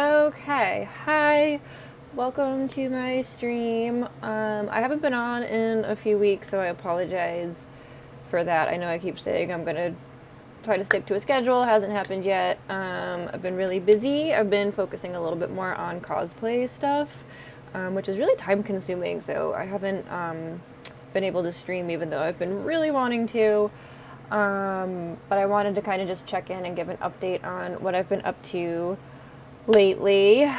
Okay, hi, welcome to my stream. I haven't been on in a few weeks, so I apologize for that. I know I keep saying I'm gonna try to stick to a schedule, hasn't happened yet. I've been really busy. I've been focusing a little bit more on cosplay stuff, which is really time consuming, so I haven't been able to stream even though I've been really wanting to. But I wanted to kind of just check in and give an update on what I've been up to lately.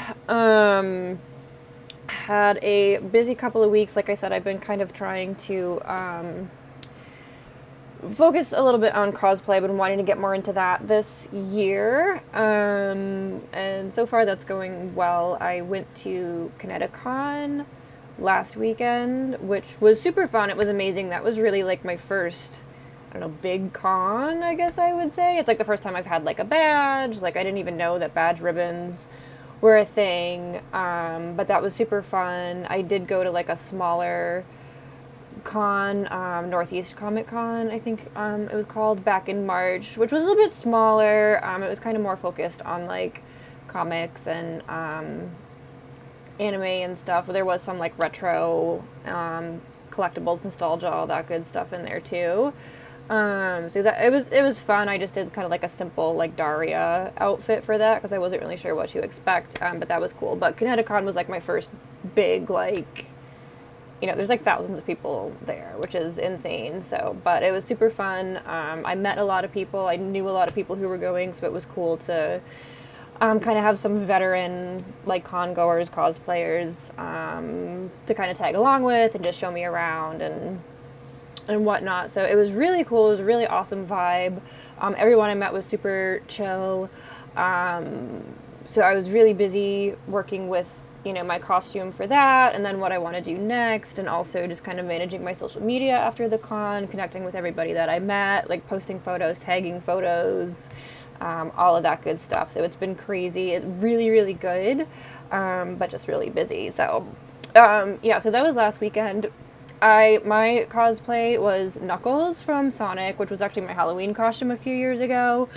Had a busy couple of weeks. Like I said, I've been kind of trying to focus a little bit on cosplay. I've been wanting to get more into that this year. And so far that's going well. I went to ConnectiCon last weekend, which was super fun. It was amazing. That was really like my first, I don't know, big con, I guess I would say. It's like the first time I've had like a badge. Like I didn't even know that badge ribbons were a thing. But that was super fun. I did go to like a smaller con, Northeast Comic Con, I think it was called, back in March, which was a little bit smaller. It was kind of more focused on like comics and anime and stuff. There was some like retro collectibles, nostalgia, all that good stuff in there too. So that it was fun. I just did kind of like a simple like Daria outfit for that because I wasn't really sure what to expect. But that was cool. But ConnectiCon was like my first big like, there's like thousands of people there, which is insane. So, but it was super fun. I met a lot of people. I knew a lot of people who were going, so it was cool to kind of have some veteran like con goers, cosplayers to kind of tag along with and just show me around and whatnot. So it was really cool. It was a really awesome vibe. Everyone I met was super chill. So I was really busy working with, my costume for that, and then what I want to do next, and also just kind of managing my social media after the con, connecting with everybody that I met, like posting photos, tagging photos, all of that good stuff. So it's been crazy. It's really, really good, but just really busy. So, yeah, so that was last weekend. My cosplay was Knuckles from Sonic, which was actually my Halloween costume a few years ago.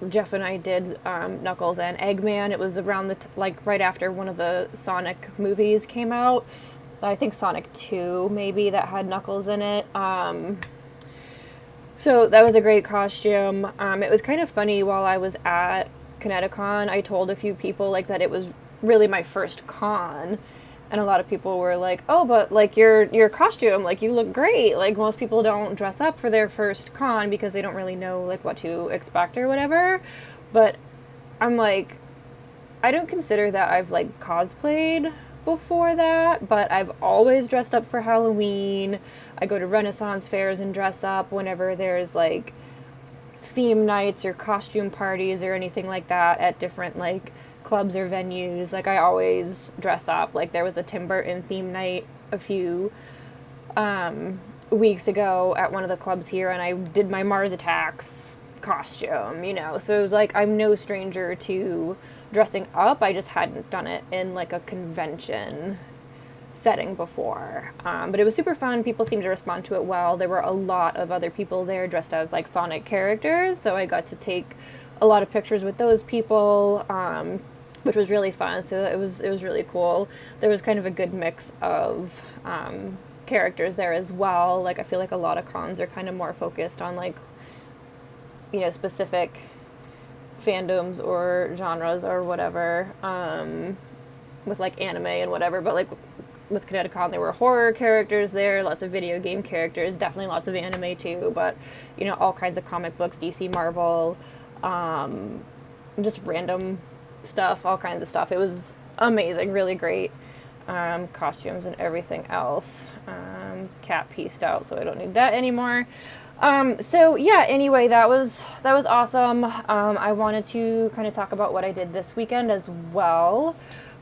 Jeff and I did Knuckles and Eggman. It was around like right after one of the Sonic movies came out. I think Sonic 2 maybe, that had Knuckles in it. So that was a great costume. It was kind of funny while I was at ConnectiCon. I told a few people like that it was really my first con. And a lot of people were like, "Oh, but like your costume, like you look great." Like most people don't dress up for their first con because they don't really know like what to expect or whatever. But I'm like, I don't consider that I've like cosplayed before that, but I've always dressed up for Halloween. I go to Renaissance fairs and dress up whenever there's like theme nights or costume parties or anything like that at different like clubs or venues. Like I always dress up. Like there was a Tim Burton theme night a few weeks ago at one of the clubs here, and I did my Mars Attacks costume, so it was like I'm no stranger to dressing up. I just hadn't done it in like a convention setting before, but it was super fun. People seemed to respond to it well. There were a lot of other people there dressed as like Sonic characters, so I got to take a lot of pictures with those people, which was really fun. So it was really cool. There was kind of a good mix of characters there as well. Like I feel like a lot of cons are kind of more focused on like, specific fandoms or genres or whatever, with like anime and whatever. But like with ConnectiCon, there were horror characters there, lots of video game characters, definitely lots of anime too, but all kinds of comic books, DC, Marvel, just random stuff, all kinds of stuff. It was amazing, really great costumes and everything else. Cat pieced out, so I don't need that anymore. So yeah, anyway, that was awesome. I wanted to kind of talk about what I did this weekend as well.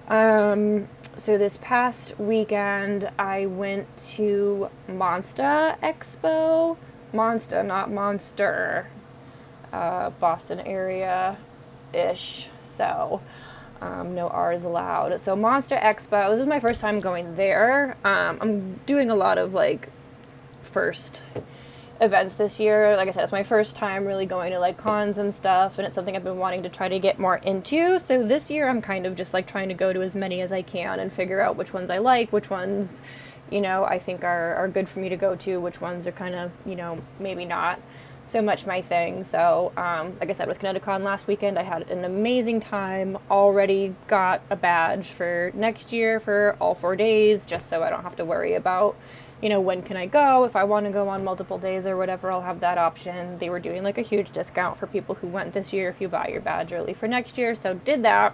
So this past weekend, I went to MonstahXpo. Monsta, not Monster. Boston area-ish, so no R's allowed. So MonstahXpo, this is my first time going there. I'm doing a lot of like first events this year. Like I said, it's my first time really going to like cons and stuff, and it's something I've been wanting to try to get more into. So this year I'm kind of just like trying to go to as many as I can and figure out which ones I like, which ones, I think are good for me to go to, which ones are kind of, maybe not so much my thing. So, like I said, with ConnectiCon last weekend, I had an amazing time. Already got a badge for next year for all 4 days, just so I don't have to worry about, when can I go? If I want to go on multiple days or whatever, I'll have that option. They were doing like a huge discount for people who went this year if you buy your badge early for next year. So did that.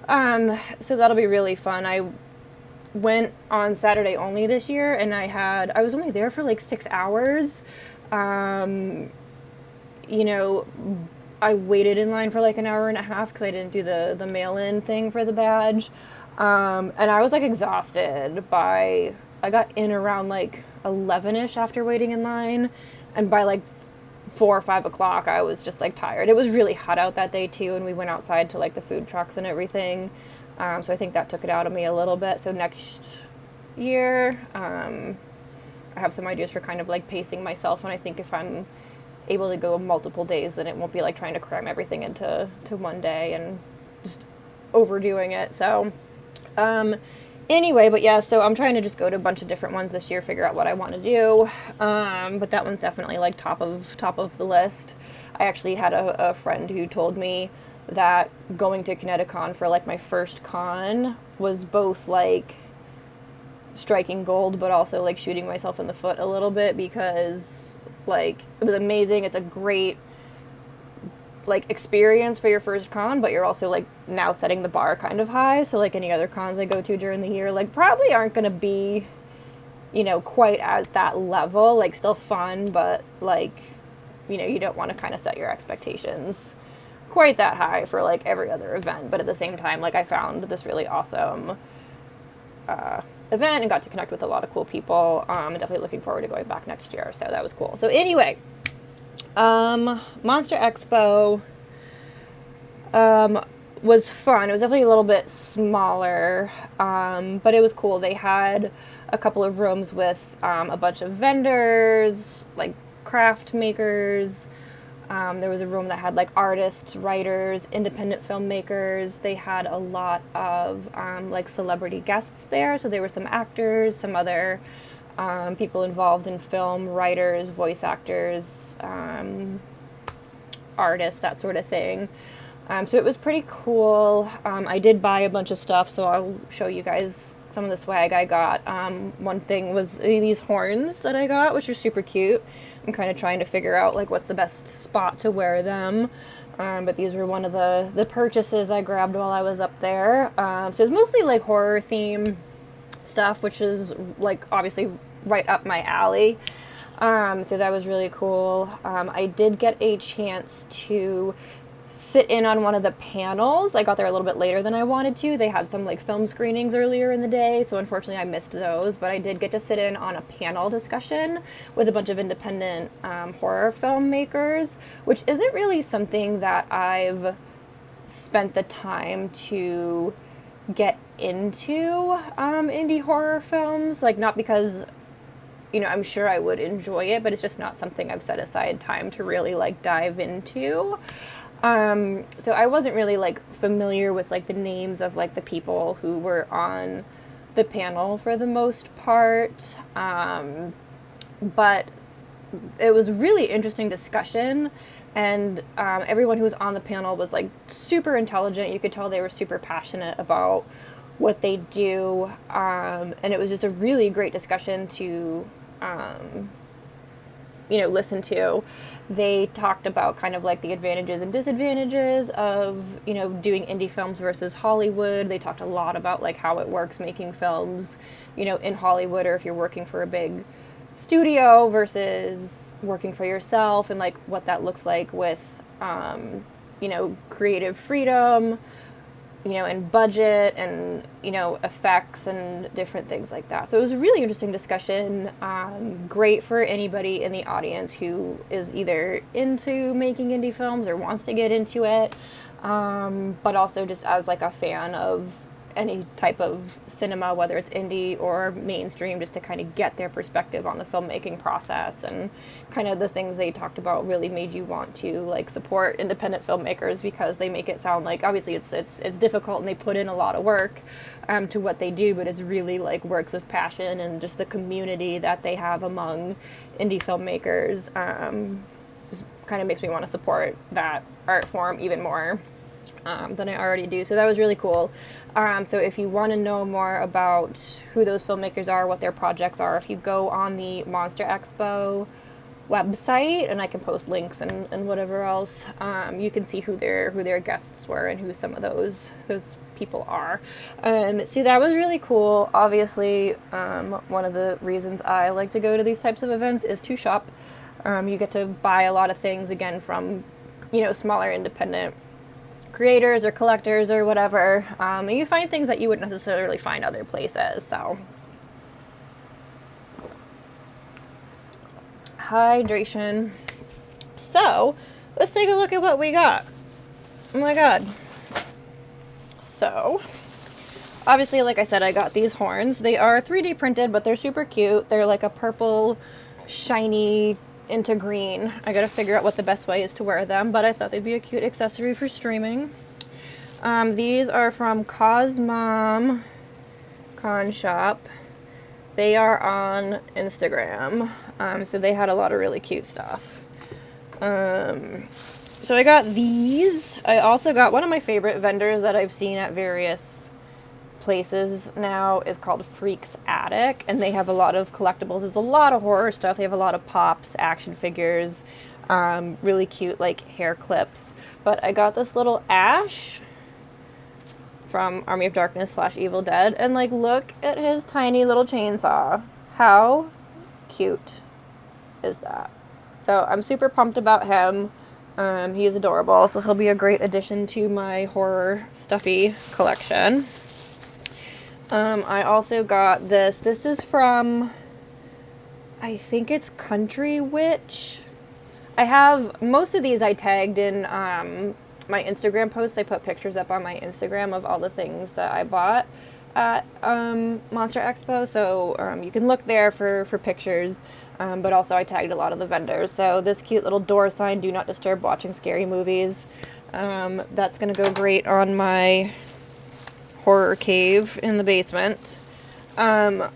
So that'll be really fun. I went on Saturday only this year, and I was only there for like 6 hours. I waited in line for like an hour and a half because I didn't do the mail-in thing for the badge. And I was like exhausted I got in around like 11ish after waiting in line. And by like 4 or 5 o'clock, I was just like tired. It was really hot out that day too. And we went outside to like the food trucks and everything. So I think that took it out of me a little bit. So next year, I have some ideas for kind of like pacing myself. And I think if I'm able to go multiple days, then it won't be like trying to cram everything into one day and just overdoing it. So, anyway, but yeah, so I'm trying to just go to a bunch of different ones this year, figure out what I want to do. But that one's definitely like top of the list. I actually had a friend who told me that going to ConnectiCon for like my first con was both like striking gold, but also like shooting myself in the foot a little bit, because like it was amazing. It's a great like experience for your first con, but you're also like now setting the bar kind of high. So like any other cons I go to during the year like probably aren't going to be, quite at that level. Like still fun, but like, you don't want to kind of set your expectations quite that high for like every other event. But at the same time, like I found this really awesome event and got to connect with a lot of cool people. I'm definitely looking forward to going back next year. So that was cool. So anyway, MonstahXpo was fun. It was definitely a little bit smaller, but it was cool. They had a couple of rooms with a bunch of vendors, like craft makers. There was a room that had like artists, writers, independent filmmakers. They had a lot of like celebrity guests there. So there were some actors, some other people involved in film, writers, voice actors, artists, that sort of thing. So it was pretty cool. I did buy a bunch of stuff, so I'll show you guys some of the swag I got. One thing was these horns that I got, which are super cute. I'm kind of trying to figure out like what's the best spot to wear them. But these were one of the purchases I grabbed while I was up there. So it's mostly like horror theme stuff, which is like obviously right up my alley. So that was really cool. I did get a chance to sit in on one of the panels. I got there a little bit later than I wanted to. They had some like film screenings earlier in the day, so unfortunately I missed those, but I did get to sit in on a panel discussion with a bunch of independent horror filmmakers, which isn't really something that I've spent the time to get into indie horror films. Like, not because I'm sure I would enjoy it, but it's just not something I've set aside time to really like dive into. So I wasn't really like familiar with like the names of like the people who were on the panel for the most part. But it was really interesting discussion, and everyone who was on the panel was like super intelligent. You could tell they were super passionate about what they do. And it was just a really great discussion to listen to. They talked about kind of like the advantages and disadvantages of, doing indie films versus Hollywood. They talked a lot about like how it works making films, in Hollywood, or if you're working for a big studio versus working for yourself, and like what that looks like with, creative freedom, and budget and, effects and different things like that. So it was a really interesting discussion. Great for anybody in the audience who is either into making indie films or wants to get into it. But also just as like a fan of any type of cinema, whether it's indie or mainstream, just to kind of get their perspective on the filmmaking process, and kind of the things they talked about really made you want to like support independent filmmakers, because they make it sound like obviously it's difficult and they put in a lot of work to what they do, but it's really like works of passion, and just the community that they have among indie filmmakers kind of makes me want to support that art form even more than I already do. So that was really cool. So if you want to know more about who those filmmakers are, what their projects are, if you go on the MonstahXpo website, and I can post links and whatever else, you can see who their guests were and who some of those people are. So that was really cool. Obviously, one of the reasons I like to go to these types of events is to shop. You get to buy a lot of things, again, from, smaller independent creators or collectors or whatever. And you find things that you wouldn't necessarily find other places. So, hydration. So, let's take a look at what we got. Oh my god. So, obviously, like I said, I got these horns. They are 3D printed, but they're super cute. They're like a purple, shiny into green. I gotta figure out what the best way is to wear them, but I thought they'd be a cute accessory for streaming. These are from Cosmom Con Shop. They are on Instagram, so they had a lot of really cute stuff. So I got these. I also got one of my favorite vendors that I've seen at various places now is called Freak's Attic, and they have a lot of collectibles. There's a lot of horror stuff. They have a lot of pops, action figures, really cute like hair clips. But I got this little Ash from Army of Darkness / Evil Dead, and like look at his tiny little chainsaw. How cute is that? So I'm super pumped about him. He is adorable, so he'll be a great addition to my horror stuffy collection. I also got this. This is from, I think it's Country Witch. I have, most of these I tagged in my Instagram posts. I put pictures up on my Instagram of all the things that I bought at MonstahXpo. So you can look there for pictures. But also I tagged a lot of the vendors. So this cute little door sign, "Do not disturb watching scary movies." That's going to go great on my horror cave in the basement. I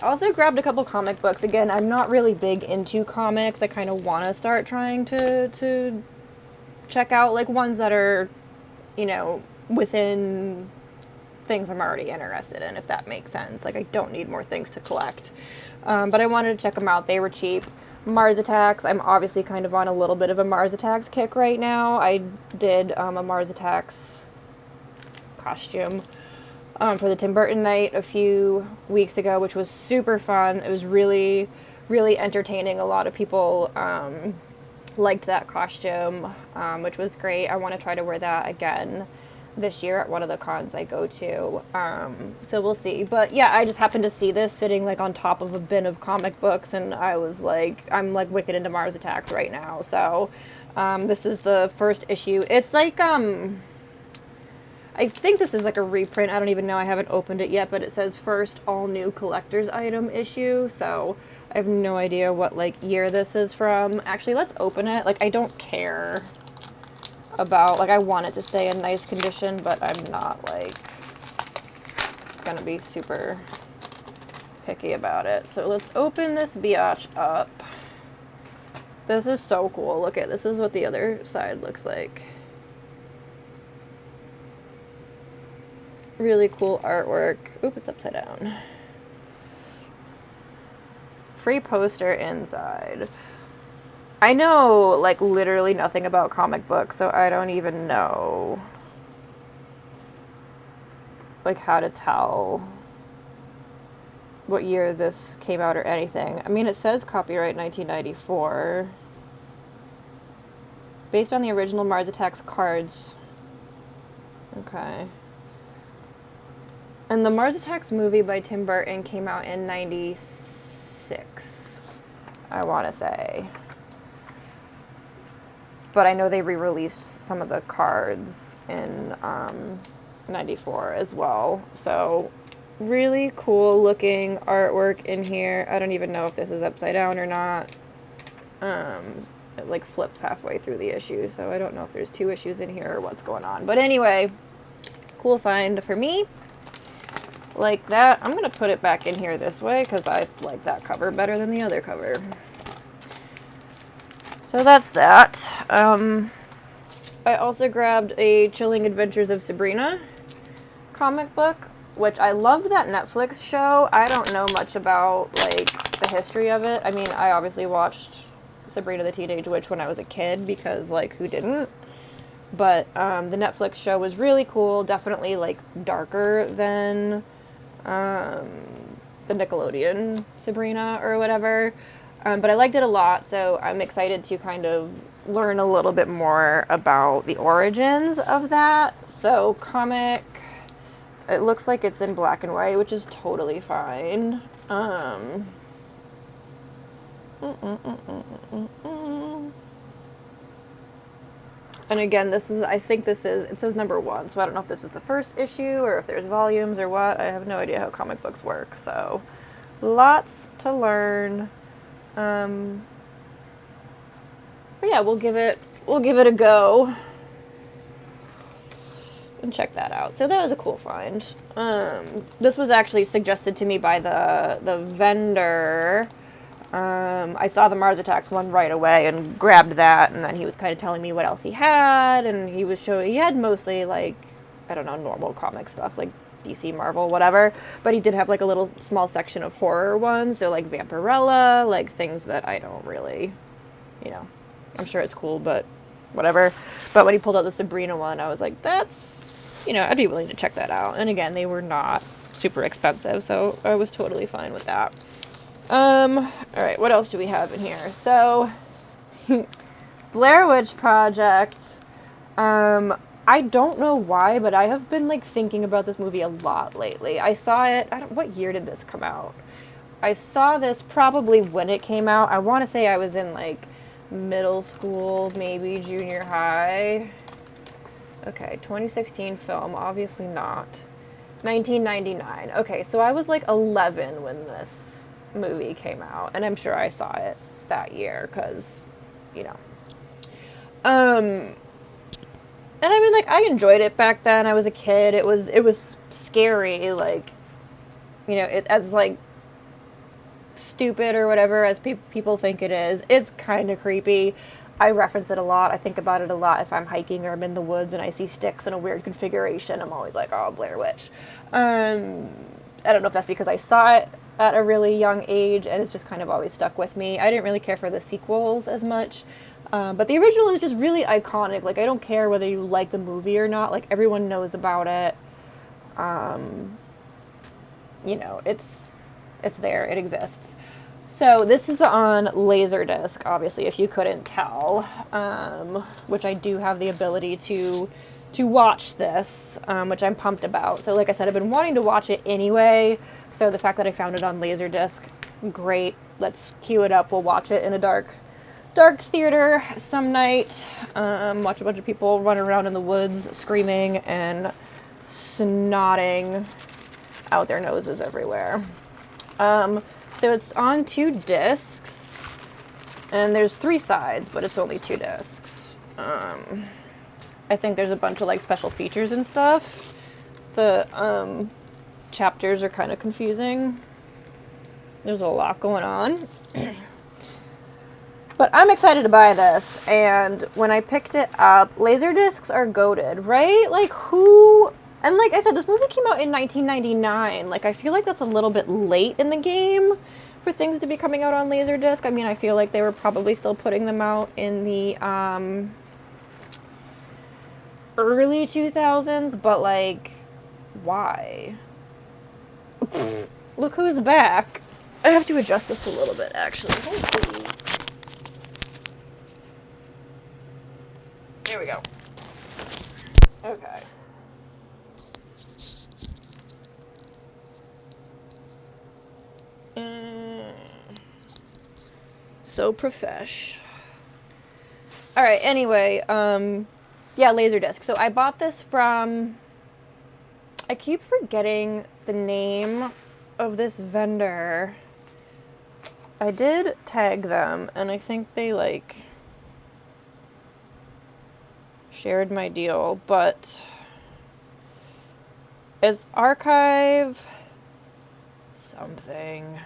also grabbed a couple comic books. Again, I'm not really big into comics. I kind of want to start trying to check out like ones that are, within things I'm already interested in, if that makes sense. Like I don't need more things to collect. But I wanted to check them out. They were cheap. Mars Attacks. I'm obviously kind of on a little bit of a Mars Attacks kick right now. I did a Mars Attacks costume for the Tim Burton night a few weeks ago, which was super fun. It was really, really entertaining. A lot of people liked that costume, which was great. I want to try to wear that again this year at one of the cons I go to. So we'll see. But yeah, I just happened to see this sitting like on top of a bin of comic books, and I was like, I'm like wicked into Mars Attacks right now. So this is the first issue. It's like I think this is like a reprint. I don't even know. I haven't opened it yet, but it says first all new collector's item issue. So I have no idea what like year this is from. Actually, let's open it. Like I don't care about, like I want it to stay in nice condition, but I'm not like gonna be super picky about it. So let's open this biatch up. This is so cool. Look at this. Is what the other side looks like. Really cool artwork. Oop, it's upside down. Free poster inside. I know, like, literally nothing about comic books, so I don't even know, like, how to tell what year this came out or anything. I mean, it says copyright 1994. Based on the original Mars Attacks cards. Okay. And the Mars Attacks movie by Tim Burton came out in 96, I want to say. But I know they re-released some of the cards in '94 as well. So really cool looking artwork in here. I don't even know if this is upside down or not. It like flips halfway through the issue, so I don't know if there's 2 issues in here or what's going on. But anyway, cool find for me. Like that. I'm gonna put it back in here this way because I like that cover better than the other cover. So that's that. I also grabbed a Chilling Adventures of Sabrina comic book, which I loved that Netflix show. I don't know much about like the history of it. I mean, I obviously watched Sabrina the Teenage Witch when I was a kid because like who didn't? But the Netflix show was really cool. Definitely like darker than the Nickelodeon Sabrina or whatever. But I liked it a lot, so I'm excited to kind of learn a little bit more about the origins of that. So comic, it looks like it's in black and white, which is totally fine. And again, this is, I think this is, it says number 1, so I don't know if this is the first issue or if there's volumes or what. I have no idea how comic books work, so lots to learn. But yeah, we'll give it a go and check that out. So that was a cool find. This was actually suggested to me by the vendor. I saw the Mars Attacks one right away and grabbed that, and then he was kind of telling me what else he had, and he had mostly like, I don't know, normal comic stuff like DC, Marvel, whatever, but he did have like a little small section of horror ones, so like Vampirella, like things that I don't really, you know, I'm sure it's cool, but whatever. But when he pulled out the Sabrina one, I was like, that's, you know, I'd be willing to check that out. And again, they were not super expensive, so I was totally fine with that. All right, what else do we have in here? So, Blair Witch Project. I don't know why, but I have been like thinking about this movie a lot lately. I saw it, what year did this come out? I saw this probably when it came out. I want to say I was in like middle school, maybe junior high. Okay, 2016 film, obviously not. 1999. Okay, so I was like 11 when this movie came out, and I'm sure I saw it that year because, you know. And I mean, like, I enjoyed it back then. I was a kid. It was scary, like, you know, it as like stupid or whatever as people think it is. It's kind of creepy. I reference it a lot. I think about it a lot if I'm hiking or I'm in the woods and I see sticks in a weird configuration. I'm always like, oh, Blair Witch. I don't know if that's because I saw it at a really young age and it's just kind of always stuck with me. I didn't really care for the sequels as much. But the original is just really iconic. Like, I don't care whether you like the movie or not. Like, everyone knows about it. You know, it's there. It exists. So this is on Laserdisc, obviously, if you couldn't tell, which I do have the ability to watch this, which I'm pumped about. So like I said, I've been wanting to watch it anyway. So the fact that I found it on Laserdisc, great. Let's queue it up. We'll watch it in a dark theater some night. Watch a bunch of people run around in the woods screaming and snotting out their noses everywhere. So it's on 2 discs, and there's 3 sides, but it's only 2 discs. I think there's a bunch of like special features and stuff. The chapters are kind of confusing. There's a lot going on. But I'm excited to buy this, and when I picked it up, Laserdiscs are goated, right? Like, who... And like I said, this movie came out in 1999. Like, I feel like that's a little bit late in the game for things to be coming out on Laserdisc. I mean, I feel like they were probably still putting them out in the early 2000s, but like, why? Look who's back. I have to adjust this a little bit, actually. Hopefully. There we go. Okay. So profesh. Alright, anyway, yeah, Laserdisc. So I bought this from I keep forgetting the name of this vendor. I did tag them, and I think they, like, shared my deal, but it's Archive something.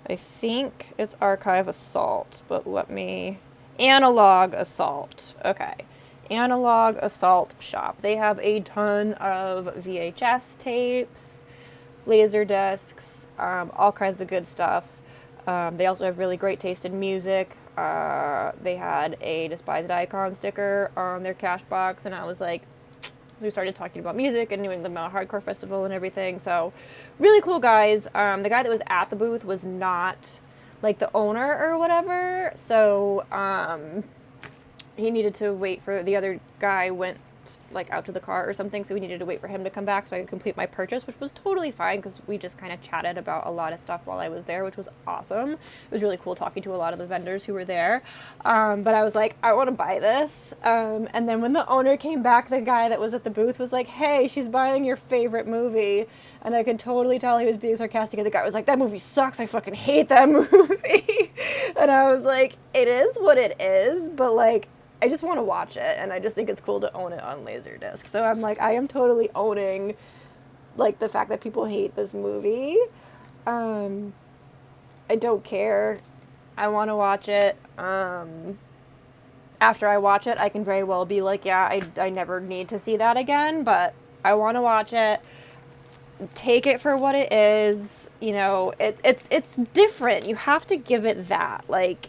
I think it's Archive Assault, but let me... Analog Assault. Okay. Analog Assault Shop. They have a ton of VHS tapes, laser discs, all kinds of good stuff. They also have really great taste in music. They had a Despised Icon sticker on their cash box, and I was like, we started talking about music and New England Metal Hardcore Festival and everything. So, really cool guys. The guy that was at the booth was not like the owner or whatever. So, he needed to wait for the other guy went like out to the car or something, so we needed to wait for him to come back so I could complete my purchase, which was totally fine because we just kind of chatted about a lot of stuff while I was there, which was awesome. It was really cool talking to a lot of the vendors who were there. But I was like, I want to buy this. And then when the owner came back, the guy that was at the booth was like, hey, she's buying your favorite movie. And I could totally tell he was being sarcastic. And the guy was like, that movie sucks. I fucking hate that movie. And I was like, it is what it is, but like, I just want to watch it, and I just think it's cool to own it on Laserdisc. So I'm like, I am totally owning, like, the fact that people hate this movie. I don't care. I want to watch it. After I watch it, I can very well be like, yeah, I never need to see that again, but I want to watch it. Take it for what it is. You know, it's different. You have to give it that. Like,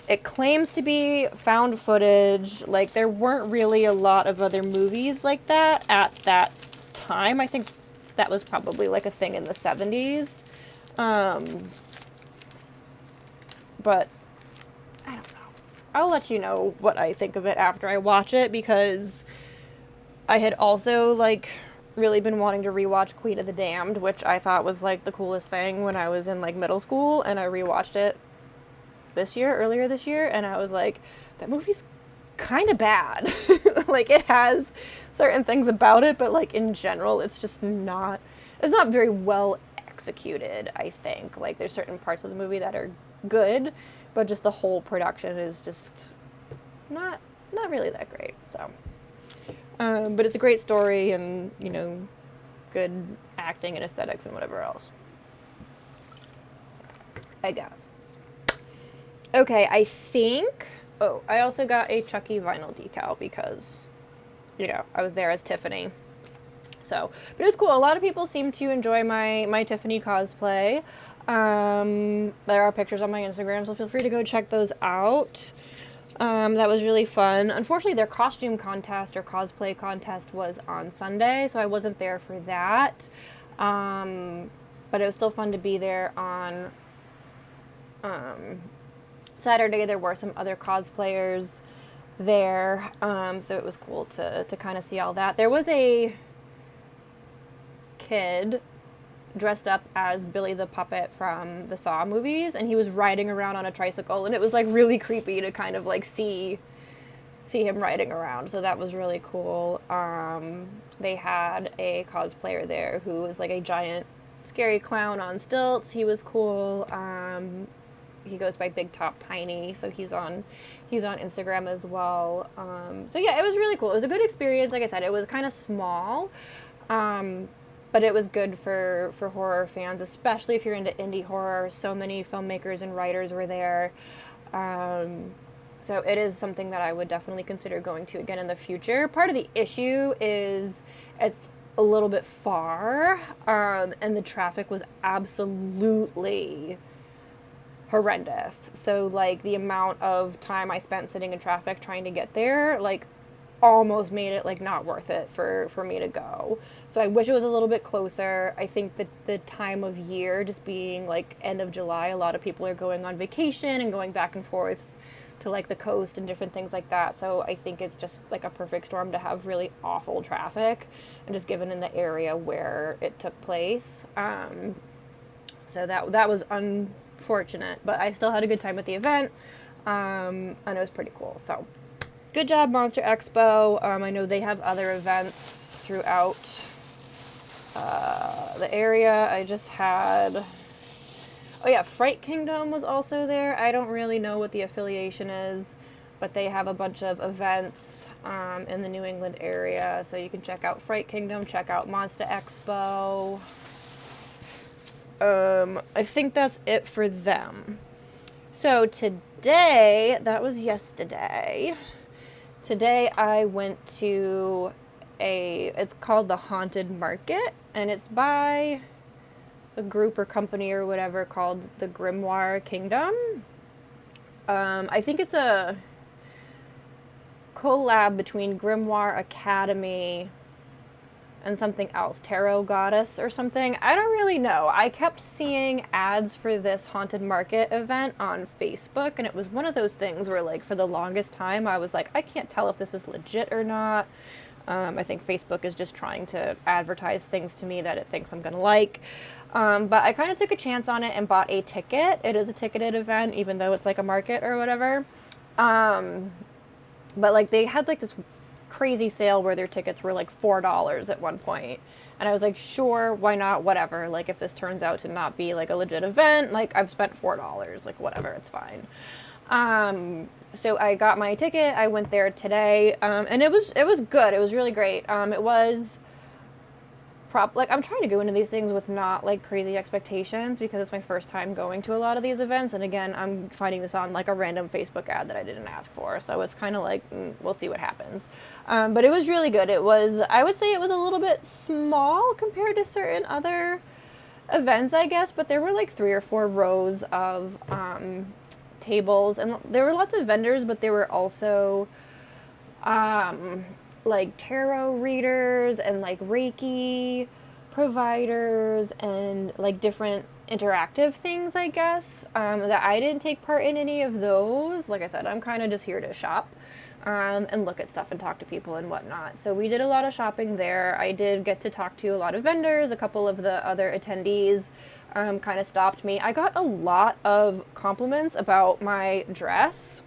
it claims to be found footage. Like, there weren't really a lot of other movies like that at that time. I think that was probably like a thing in the 70s. But I don't know. I'll let you know what I think of it after I watch it, because I had also, like, really been wanting to rewatch Queen of the Damned, which I thought was, like, the coolest thing when I was in, like, middle school, and I rewatched it earlier this year, and I was like, that movie's kind of bad. Like, it has certain things about it, but like in general, it's not very well executed, I think. Like, there's certain parts of the movie that are good, but just the whole production is just not really that great. So, but it's a great story, and, you know, good acting and aesthetics and whatever else, I guess. Okay, I think... Oh, I also got a Chucky vinyl decal because, you know, I was there as Tiffany. So, but it was cool. A lot of people seem to enjoy my Tiffany cosplay. There are pictures on my Instagram, so feel free to go check those out. That was really fun. Unfortunately, their costume contest or cosplay contest was on Sunday, so I wasn't there for that. But it was still fun to be there on... Saturday. There were some other cosplayers there, so it was cool to kind of see all that. There was a kid dressed up as Billy the Puppet from the Saw movies, and he was riding around on a tricycle, and it was like really creepy to kind of like see him riding around, so that was really cool. They had a cosplayer there who was like a giant scary clown on stilts. He was cool. He goes by Big Top Tiny, so he's on Instagram as well. So yeah, it was really cool. It was a good experience. Like I said, it was kind of small, but it was good for horror fans, especially if you're into indie horror. So many filmmakers and writers were there. So it is something that I would definitely consider going to again in the future. Part of the issue is it's a little bit far, and the traffic was absolutely horrendous. So, like, the amount of time I spent sitting in traffic trying to get there, like, almost made it, like, not worth it for me to go. So I wish it was a little bit closer. I think that the time of year, just being, like, end of July, a lot of people are going on vacation and going back and forth to, like, the coast and different things like that. So I think it's just, like, a perfect storm to have really awful traffic, and just given in the area where it took place. So that was unfortunate, but I still had a good time at the event, and it was pretty cool. So good job, MonstahXpo. I know they have other events throughout The area I just had. Oh yeah, Fright Kingdom was also there. I don't really know what the affiliation is, but they have a bunch of events in the New England area. So you can check out Fright Kingdom, check out MonstahXpo. I think that's it for them. So today, that was yesterday. Today I went to it's called the Haunted Market, and it's by a group or company or whatever called the Grimoire Kingdom. I think it's a collab between Grimoire Academy and something else, Tarot Goddess or something. I don't really know. I kept seeing ads for this Haunted Market event on Facebook, and it was one of those things where, like, for the longest time, I was like, I can't tell if this is legit or not. I think Facebook is just trying to advertise things to me that it thinks I'm going to like. But I kind of took a chance on it and bought a ticket. It is a ticketed event, even though it's like a market or whatever. But like they had like this crazy sale where their tickets were like $4 at one point. And I was like, sure, why not? Whatever. Like if this turns out to not be like a legit event, like I've spent $4, like whatever, it's fine. So I got my ticket. I went there today, and it was good. It was really great. It was like I'm trying to go into these things with not like crazy expectations because it's my first time going to a lot of these events. And again, I'm finding this on like a random Facebook ad that I didn't ask for. So it's kind of like, we'll see what happens. But it was really good. I would say it was a little bit small compared to certain other events, I guess, but there were like 3 or 4 rows of, tables, and there were lots of vendors, but there were also like tarot readers and like Reiki providers and like different interactive things, I guess, that I didn't take part in any of those. Like I said, I'm kind of just here to shop and look at stuff and talk to people and whatnot. So we did a lot of shopping there. I did get to talk to a lot of vendors. A couple of the other attendees kind of stopped me. I got a lot of compliments about my dress,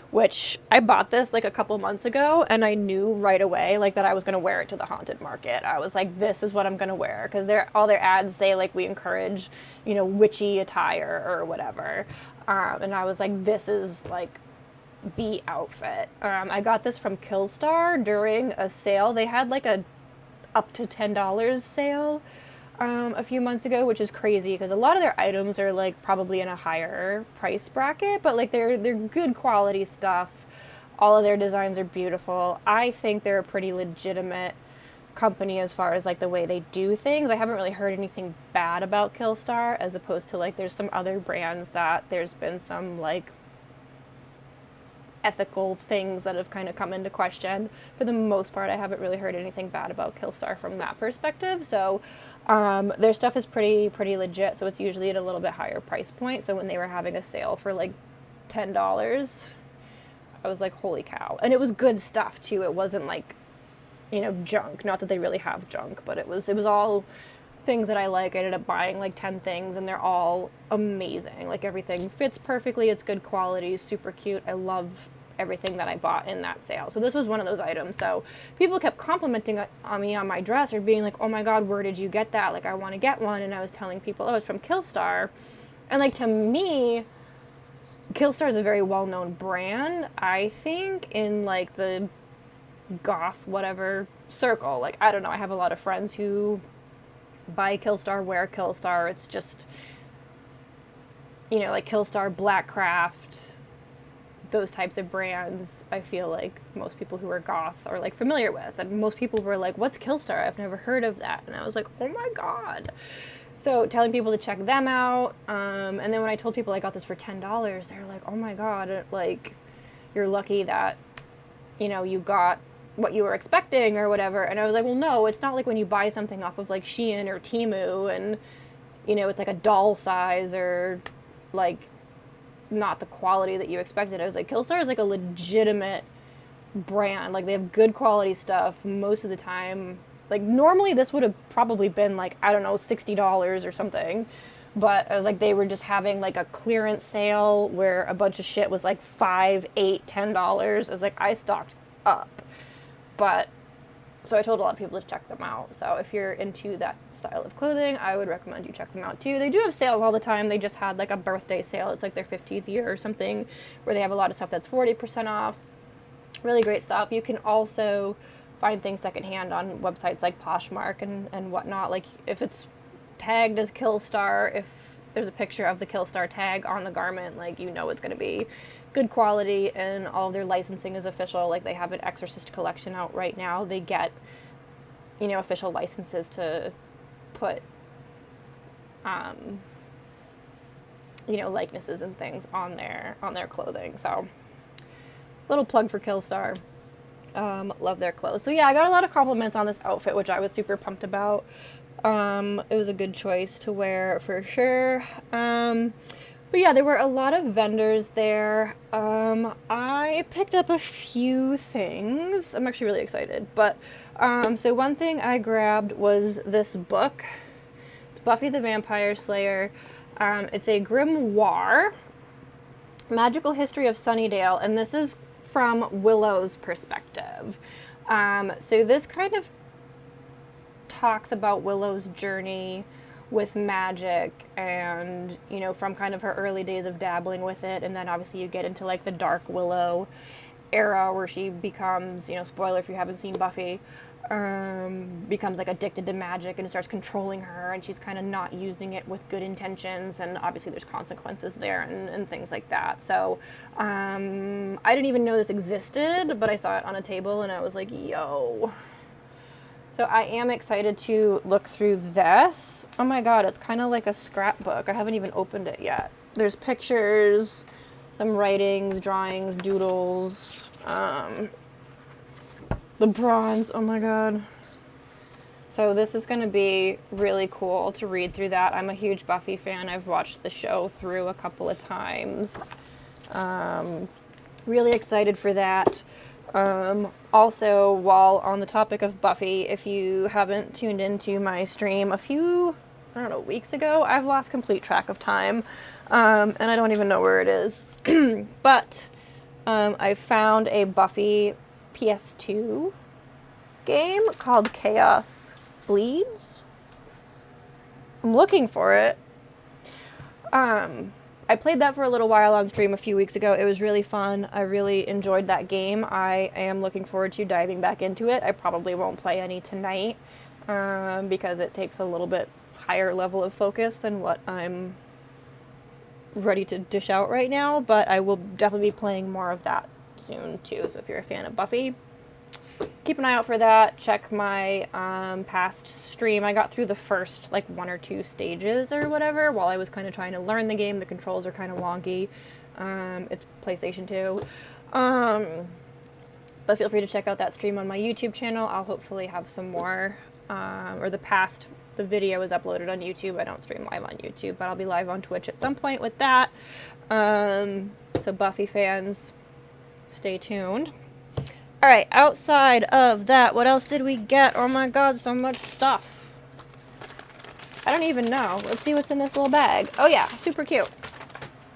which I bought this like a couple months ago, and I knew right away like that I was going to wear it to the Haunted Market. I was like, this is what I'm going to wear, because all their ads say like we encourage, witchy attire or whatever, and I was like, this is like the outfit. I got this from Killstar during a sale. They had like a up to $10 sale a few months ago, which is crazy because a lot of their items are like probably in a higher price bracket, but like they're good quality stuff. All of their designs are beautiful. I think they're a pretty legitimate company as far as like the way they do things. I haven't really heard anything bad about Killstar, as opposed to like there's some other brands that there's been some like ethical things that have kind of come into question. For the most part, I haven't really heard anything bad about Killstar from that perspective. So their stuff is pretty legit. So it's usually at a little bit higher price point. So when they were having a sale for like $10, I was like, holy cow. And it was good stuff too. It wasn't like, junk. Not that they really have junk, but it was all things that I like. I ended up buying like 10 things, and they're all amazing. Like everything fits perfectly. It's good quality, super cute. I love everything that I bought in that sale. So this was one of those items. So people kept complimenting on me on my dress, or being like, oh my God, where did you get that? Like, I want to get one. And I was telling people, oh, it's from Killstar. And like, to me, Killstar is a very well-known brand, I think, in like the goth whatever circle. Like, I don't know. I have a lot of friends who buy Killstar, wear Killstar. It's just, like Killstar, Blackcraft, those types of brands, I feel like most people who are goth are like familiar with. And most people were like, what's Killstar? I've never heard of that. And I was like, oh my God. So telling people to check them out. And then when I told people I got this for $10, they're like, oh my God, like, you're lucky that, you got what you were expecting or whatever. And I was like, well, no, it's not like when you buy something off of like Shein or Temu and, it's like a doll size or like not the quality that you expected. I was like, Killstar is like a legitimate brand. Like, they have good quality stuff most of the time. Like, normally this would have probably been like, I don't know, $60 or something. But I was like, they were just having like a clearance sale where a bunch of shit was like $5, $8, $10. I was like, I stocked up. But So I told a lot of people to check them out. So if you're into that style of clothing, I would recommend you check them out too. They do have sales all the time. They just had like a birthday sale. It's like their 50th year or something, where they have a lot of stuff that's 40% off. Really great stuff. You can also find things secondhand on websites like Poshmark and whatnot. Like if it's tagged as Killstar, if there's a picture of the Killstar tag on the garment, like you know it's going to be good quality, and all of their licensing is official. Like they have an Exorcist collection out right now. They get, you know, official licenses to put, you know, likenesses and things on their clothing. So, little plug for Killstar. Love their clothes. So yeah, I got a lot of compliments on this outfit, which I was super pumped about. It was a good choice to wear for sure. But yeah, there were a lot of vendors there. I picked up a few things. I'm actually really excited. But so one thing I grabbed was this book. It's Buffy the Vampire Slayer. It's a grimoire, Magical History of Sunnydale, and this is from Willow's perspective. So this kind of talks about Willow's journey with magic, and you know, from kind of her early days of dabbling with it, and then obviously you get into like the Dark Willow era where she becomes, you know, spoiler if you haven't seen Buffy, becomes like addicted to magic and it starts controlling her, and she's kind of not using it with good intentions, and obviously there's consequences there and things like that. So I didn't even know this existed, but I saw it on a table and I was like, yo. So I am excited to look through this. Oh my god, it's kind of like a scrapbook. I haven't even opened it yet. There's pictures, some writings, drawings, doodles, the bronze, oh my god. So this is going to be really cool to read through that. I'm a huge Buffy fan. I've watched the show through a couple of times. Really excited for that. Also, while on the topic of Buffy, if you haven't tuned into my stream a few, I don't know, weeks ago, I've lost complete track of time, and I don't even know where it is. But I found a Buffy PS2 game called Chaos Bleeds. I'm looking for it. I played that for a little while on stream a few weeks ago. It was really fun. I really enjoyed that game. I am looking forward to diving back into it. I probably won't play any tonight because it takes a little bit higher level of focus than what I'm ready to dish out right now, but I will definitely be playing more of that soon too. So if you're a fan of Buffy, keep an eye out for that. Check my past stream. I got through the first like 1 or 2 stages or whatever while I was kind of trying to learn the game. The controls are kind of wonky. It's PlayStation 2. But feel free to check out that stream on my YouTube channel. I'll hopefully have some more, the video is uploaded on YouTube. I don't stream live on YouTube, but I'll be live on Twitch at some point with that. So Buffy fans, stay tuned. All right, outside of that, what else did we get? Oh my god, so much stuff. I don't even know. Let's see what's in this little bag. Oh yeah, super cute.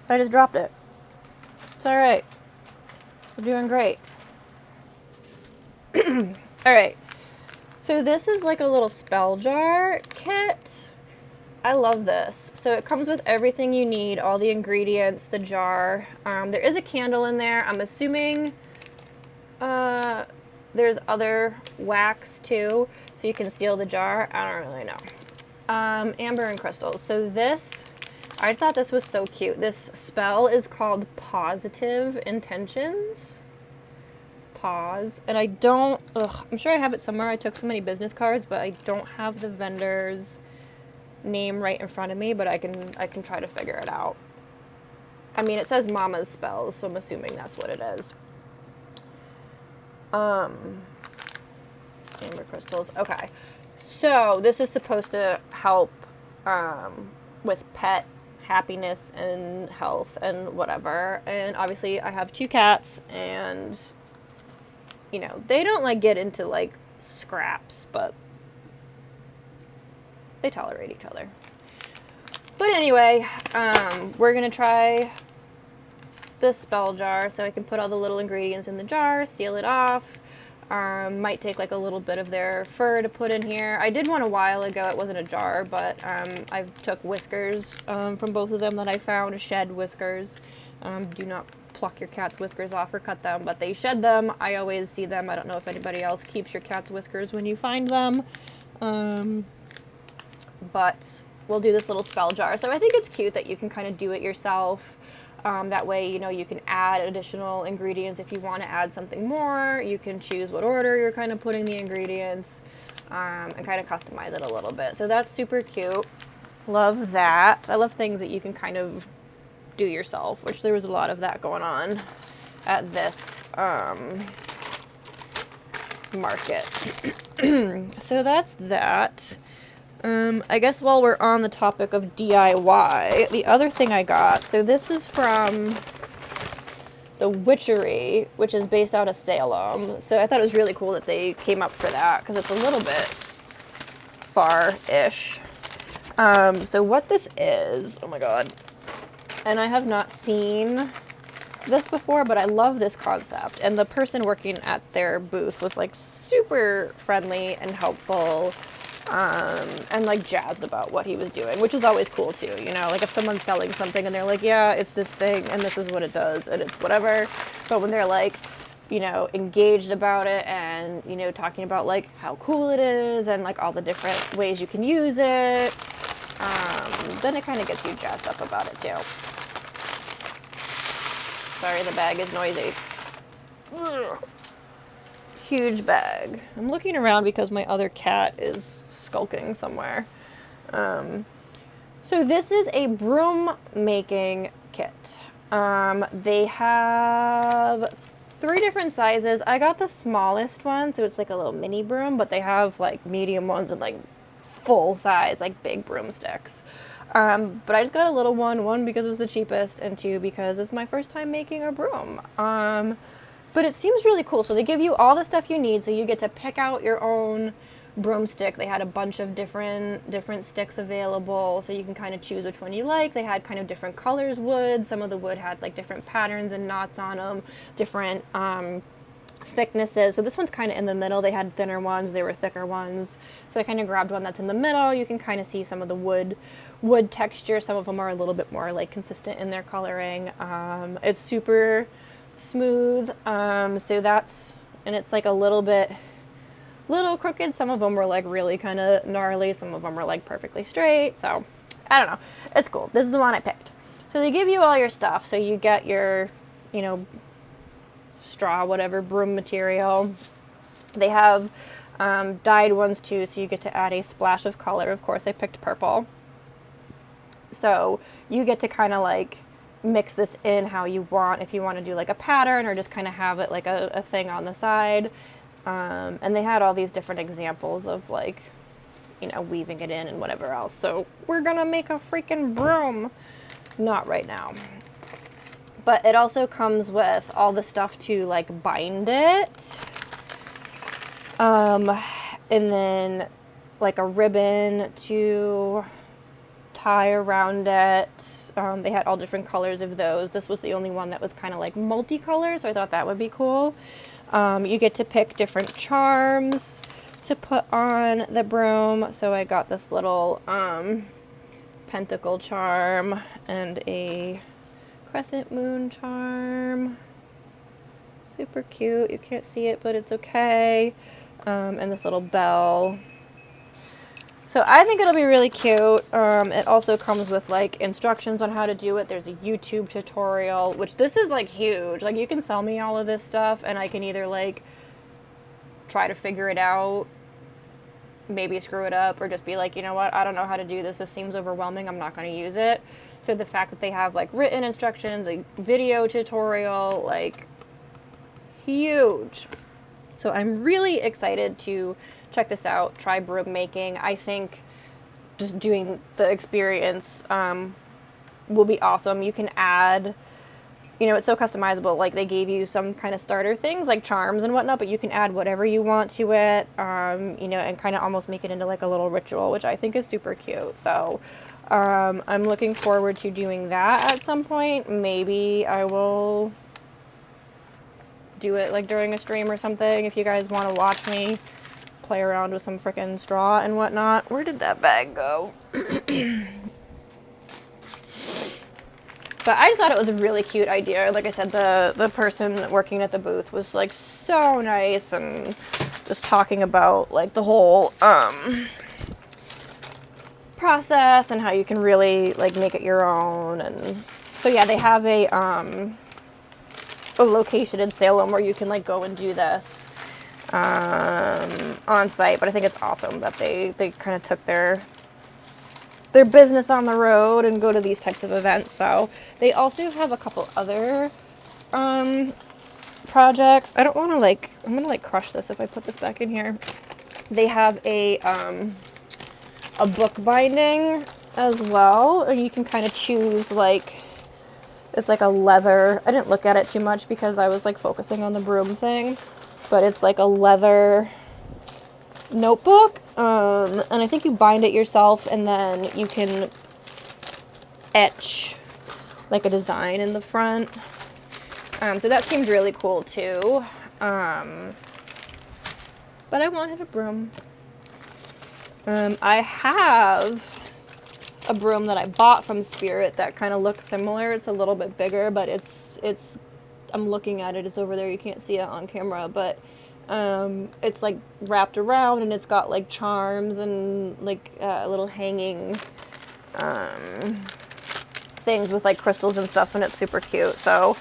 I just dropped it. It's all right. We're doing great. All right. So this is like a little spell jar kit. I love this. So it comes with everything you need, all the ingredients, the jar. There is a candle in there. I'm assuming there's other wax too, so you can seal the jar. I don't really know. Amber and crystals. So this, I just thought this was so cute. This spell is called Positive Intentions. Pause. And I don't, I'm sure I have it somewhere. I took so many business cards, but I don't have the vendor's name right in front of me, but I can try to figure it out. I mean, it says Mama's Spells, so I'm assuming that's what it is. Amber crystals. Okay. So this is supposed to help with pet happiness and health and whatever. And obviously I have 2 cats, and you know, they don't like get into like scraps, but they tolerate each other. But anyway, we're gonna try this spell jar, so I can put all the little ingredients in the jar, seal it off. Might take like a little bit of their fur to put in here. I did one a while ago. It wasn't a jar, but I took whiskers from both of them that I found, shed whiskers. Do not pluck your cat's whiskers off or cut them, but they shed them. I always see them. I don't know if anybody else keeps your cat's whiskers when you find them. But we'll do this little spell jar. So I think it's cute that you can kind of do it yourself. That way, you know, you can add additional ingredients if you want to add something more. You can choose what order you're kind of putting the ingredients, and kind of customize it a little bit. So that's super cute. Love that. I love things that you can kind of do yourself, which there was a lot of that going on at this market. So that's that. I guess while we're on the topic of DIY, the other thing I got, so this is from The Witchery, which is based out of Salem. So I thought it was really cool that they came up for that, because it's a little bit far-ish. So what this is, oh my god, and I have not seen this before, but I love this concept. And the person working at their booth was like super friendly and helpful. And like jazzed about what he was doing, which is always cool too, you know, like if someone's selling something and they're like, yeah, it's this thing and this is what it does and it's whatever, but when they're like, you know, engaged about it and, you know, talking about like how cool it is and like all the different ways you can use it, then it kind of gets you jazzed up about it too. Sorry, the bag is noisy. Ugh. Huge bag. I'm looking around because my other cat is skulking somewhere. So this is a broom making kit. They have 3 different sizes. I got the smallest one, so it's like a little mini broom, but they have like medium ones and like full size, like big broomsticks. But I just got a little one because it was the cheapest, and 2 because it's my first time making a broom. But it seems really cool. So they give you all the stuff you need, so you get to pick out your own broomstick. They had a bunch of different sticks available, so you can kind of choose which one you like. They had kind of different colors wood. Some of the wood had like different patterns and knots on them, different thicknesses. So this one's kind of in the middle. They had thinner ones, they were thicker ones. So I kind of grabbed one that's in the middle. You can kind of see some of the wood texture. Some of them are a little bit more like consistent in their coloring. It's super smooth. So that's, and it's like a little crooked. Some of them were like really kind of gnarly. Some of them were like perfectly straight. So I don't know. It's cool. This is the one I picked. So they give you all your stuff. So you get your, you know, straw, whatever, broom material. They have dyed ones too. So you get to add a splash of color. Of course, I picked purple. So you get to kind of like mix this in how you want, if you want to do like a pattern or just kind of have it like a thing on the side. And they had all these different examples of like, you know, weaving it in and whatever else. So we're gonna make a freaking broom. Not right now. But it also comes with all the stuff to like bind it. And then like a ribbon to tie around it. They had all different colors of those. This was the only one that was kind of like multicolor, so I thought that would be cool. You get to pick different charms to put on the broom. So I got this little pentacle charm and a crescent moon charm. Super cute. You can't see it, but it's okay. And this little bell. So I think it'll be really cute. It also comes with like instructions on how to do it. There's a YouTube tutorial, which this is like huge. Like you can sell me all of this stuff and I can either like try to figure it out, maybe screw it up, or just be like, you know what, I don't know how to do this. This seems overwhelming. I'm not going to use it. So the fact that they have like written instructions, a video tutorial, like huge. So I'm really excited to check this out, try broom making. I think just doing the experience will be awesome. You can add, you know, it's so customizable. Like they gave you some kind of starter things like charms and whatnot, but you can add whatever you want to it, you know, and kind of almost make it into like a little ritual, which I think is super cute. So I'm looking forward to doing that at some point. Maybe I will do it like during a stream or something if you guys want to watch me play around with some frickin' straw and whatnot. Where did that bag go? But I just thought it was a really cute idea. Like I said, the person working at the booth was like so nice and just talking about like the whole process and how you can really like make it your own. And so yeah, they have a location in Salem where you can like go and do this on site. But I think it's awesome that they kind of took their business on the road and go to these types of events. So they also have a couple other projects. I don't want to like, I'm gonna like crush this if I put this back in here. They have a book binding as well, and you can kind of choose like, it's like a leather, I didn't look at it too much because I was like focusing on the broom thing, but it's like a leather notebook, and I think you bind it yourself and then you can etch like a design in the front. So that seemed really cool too. But I wanted a broom. I have a broom that I bought from Spirit that kind of looks similar. It's a little bit bigger, but it's I'm looking at it, it's over there, you can't see it on camera, but it's like wrapped around and it's got like charms and like little hanging things with like crystals and stuff, and it's super cute. So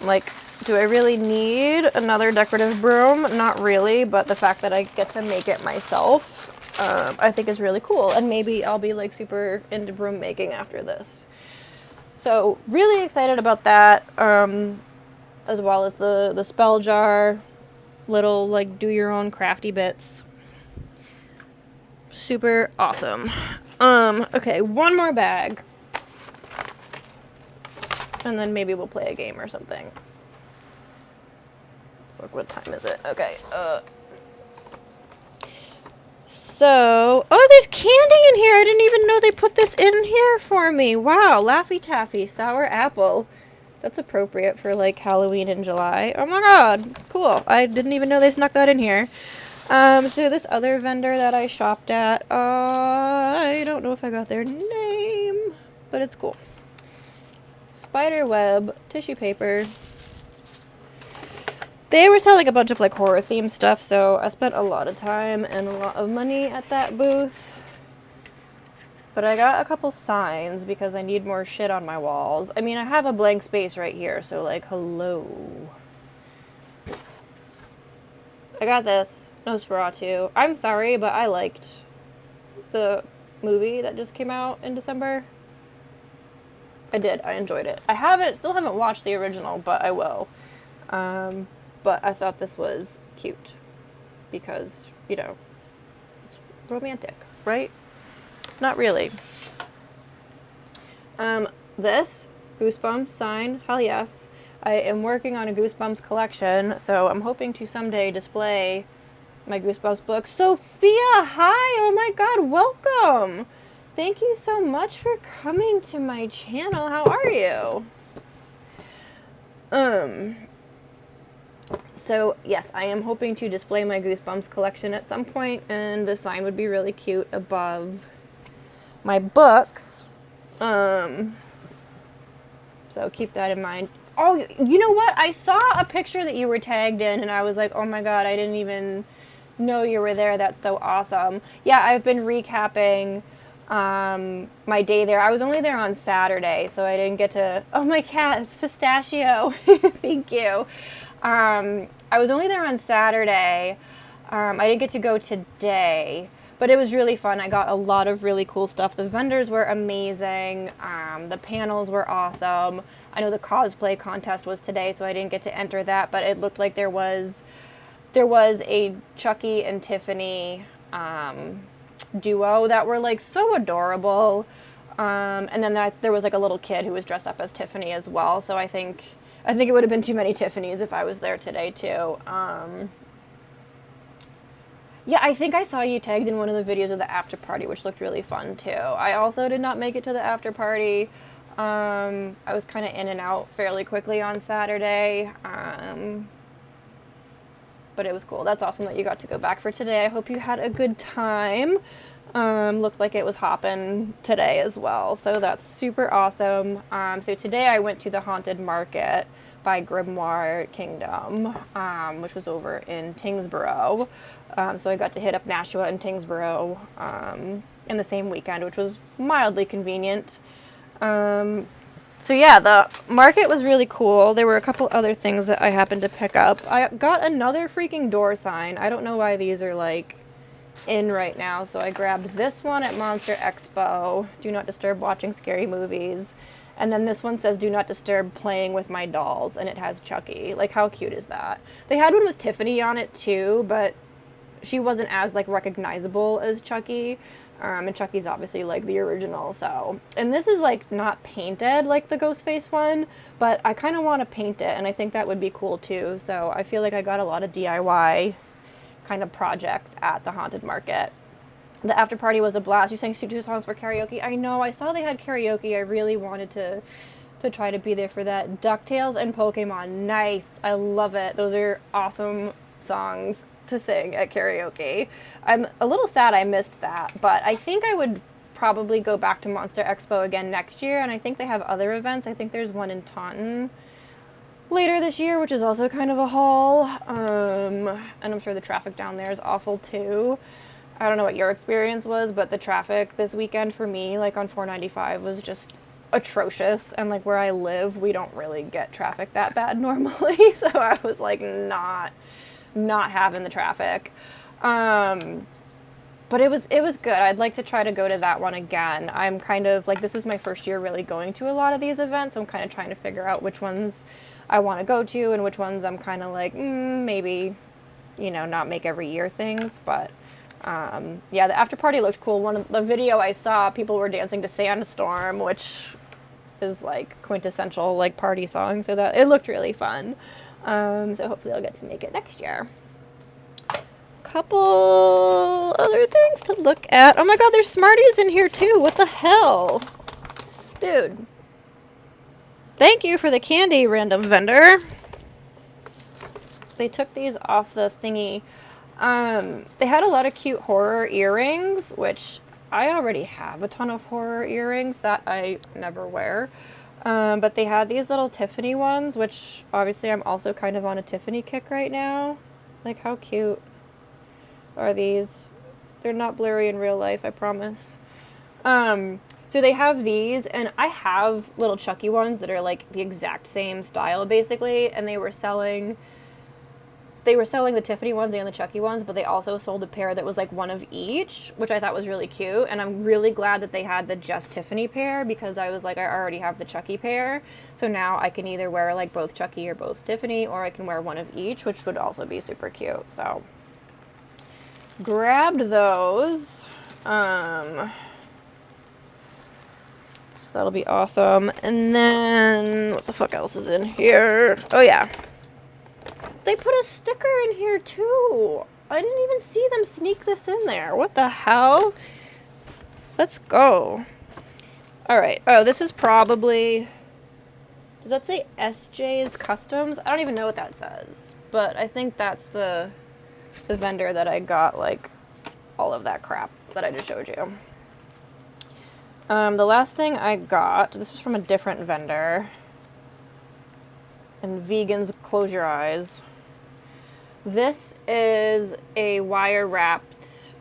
I'm like, do I really need another decorative broom? Not really, but the fact that I get to make it myself, I think is really cool, and maybe I'll be like super into broom making after this. So really excited about that, as well as the spell jar, little like do your own crafty bits. Super awesome. Okay, one more bag, and then maybe we'll play a game or something. Look, what time is it? Okay, so, oh, there's candy in here. I didn't even know they put this in here for me. Wow, Laffy Taffy, sour apple. That's appropriate for like Halloween in July. Oh my god, cool. I didn't even know they snuck that in here. So this other vendor that I shopped at, I don't know if I got their name, but it's cool. Spider web, tissue paper. They were selling a bunch of like horror themed stuff, so I spent a lot of time and a lot of money at that booth. But I got a couple signs because I need more shit on my walls. I mean, I have a blank space right here, so like, hello. I got this, Nosferatu. I'm sorry, but I liked the movie that just came out in December. I did, I enjoyed it. Still haven't watched the original, but I will. But I thought this was cute because, you know, it's romantic, right? Not really. This Goosebumps sign, hell yes. I am working on a Goosebumps collection, so I'm hoping to someday display my Goosebumps books. Sophia, hi! Oh my god, welcome! Thank you so much for coming to my channel. How are you? So, yes, I am hoping to display my Goosebumps collection at some point, and the sign would be really cute above my books. So keep that in mind. Oh, you know what? I saw a picture that you were tagged in, and I was like, oh my god, I didn't even know you were there. That's so awesome. Yeah, I've been recapping my day there. I was only there on Saturday, so I didn't get to... Oh, my cat, it's Pistachio. Thank you. I was only there on Saturday. I didn't get to go today, but it was really fun. I got a lot of really cool stuff. The vendors were amazing. The panels were awesome. I know the cosplay contest was today, so I didn't get to enter that, but it looked like there was a Chucky and Tiffany duo that were like so adorable. And then there was like a little kid who was dressed up as Tiffany as well. So I think it would have been too many Tiffany's if I was there today too. Yeah, I think I saw you tagged in one of the videos of the after party, which looked really fun too. I also did not make it to the after party. I was kind of in and out fairly quickly on Saturday. but it was cool. That's awesome that you got to go back for today. I hope you had a good time. Looked like it was hopping today as well, so that's super awesome. So today I went to the Haunted Market by Grimoire Kingdom, which was over in Tingsboro. So I got to hit up Nashua and Tingsboro in the same weekend, which was mildly convenient. So yeah, the market was really cool. There were a couple other things that I happened to pick up. I got another freaking door sign. I don't know why these are like in right now, so I grabbed this one at MonstahXpo. Do not disturb watching scary movies. And then this one says do not disturb playing with my dolls, and it has Chucky. Like, how cute is that? They had one with Tiffany on it too, but she wasn't as like recognizable as Chucky. And Chucky's obviously like the original, so. And this is like not painted like the Ghostface one, but I kind of want to paint it, and I think that would be cool too. So I feel like I got a lot of DIY kind of projects at the Haunted Market. The after party was a blast. You sang 2 songs for karaoke. I know, I saw they had karaoke. I really wanted to try to be there for that. DuckTales and Pokemon, nice. I love it. Those are awesome songs to sing at karaoke. I'm a little sad I missed that, but I think I would probably go back to MonstahXpo again next year, and I think they have other events. I think there's one in Taunton later this year, which is also kind of a haul, and I'm sure the traffic down there is awful too. I don't know what your experience was, but the traffic this weekend for me, like on 495, was just atrocious, and like where I live, we don't really get traffic that bad normally, so I was like not having the traffic. But it was good. I'd like to try to go to that one again. I'm kind of like, this is my first year really going to a lot of these events, so I'm kind of trying to figure out which ones I want to go to and which ones I'm kind of like, maybe, you know, not make every year things. But yeah, the after party looked cool. One of the video I saw, people were dancing to Sandstorm, which is like quintessential like party song, so that it looked really fun. So hopefully I'll get to make it next year. Couple other things to look at. Oh my god, there's Smarties in here too. What the hell? Dude. Thank you for the candy, random vendor. They took these off the thingy. They had a lot of cute horror earrings, which I already have a ton of horror earrings that I never wear. But they had these little Tiffany ones, which obviously I'm also kind of on a Tiffany kick right now. Like, how cute are these? They're not blurry in real life, I promise. So they have these, and I have little Chucky ones that are like the exact same style basically, and they were selling the Tiffany ones and the Chucky ones, but they also sold a pair that was like one of each, which I thought was really cute, and I'm really glad that they had the just Tiffany pair, because I was like, I already have the Chucky pair, so now I can either wear like both Chucky or both Tiffany, or I can wear one of each, which would also be super cute. So grabbed those. So that'll be awesome. And then what the fuck else is in here? Oh yeah. They put a sticker in here too. I didn't even see them sneak this in there. What the hell? Let's go. All right. Oh, this is probably, does that say SJ's Customs? I don't even know what that says, but I think that's the vendor that I got like all of that crap that I just showed you. The last thing I got, this was from a different vendor. And vegans, close your eyes. This is a wire wrapped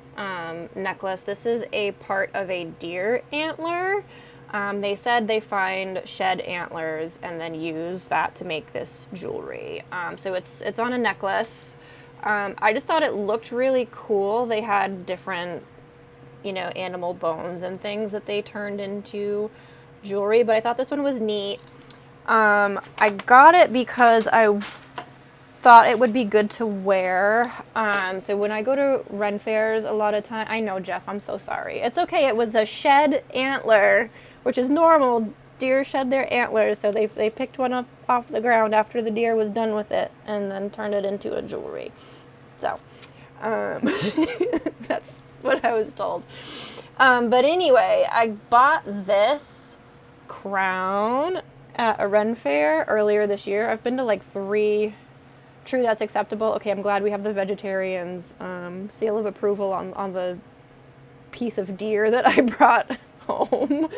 necklace. This is a part of a deer antler. They said they find shed antlers and then use that to make this jewelry. So it's on a necklace. I just thought it looked really cool. They had different, you know, animal bones and things that they turned into jewelry, but I thought this one was neat. I got it because I thought it would be good to wear. So when I go to Ren fairs a lot of time, I know, Jeff, I'm so sorry. It's okay. It was a shed antler, which is normal. Deer shed their antlers, so they picked one up off the ground after the deer was done with it and then turned it into a jewelry. So, that's what I was told. But anyway, I bought this crown at a Ren fair earlier this year. I've been to like 3 true, that's acceptable. Okay, I'm glad we have the vegetarians seal of approval on the piece of deer that I brought home.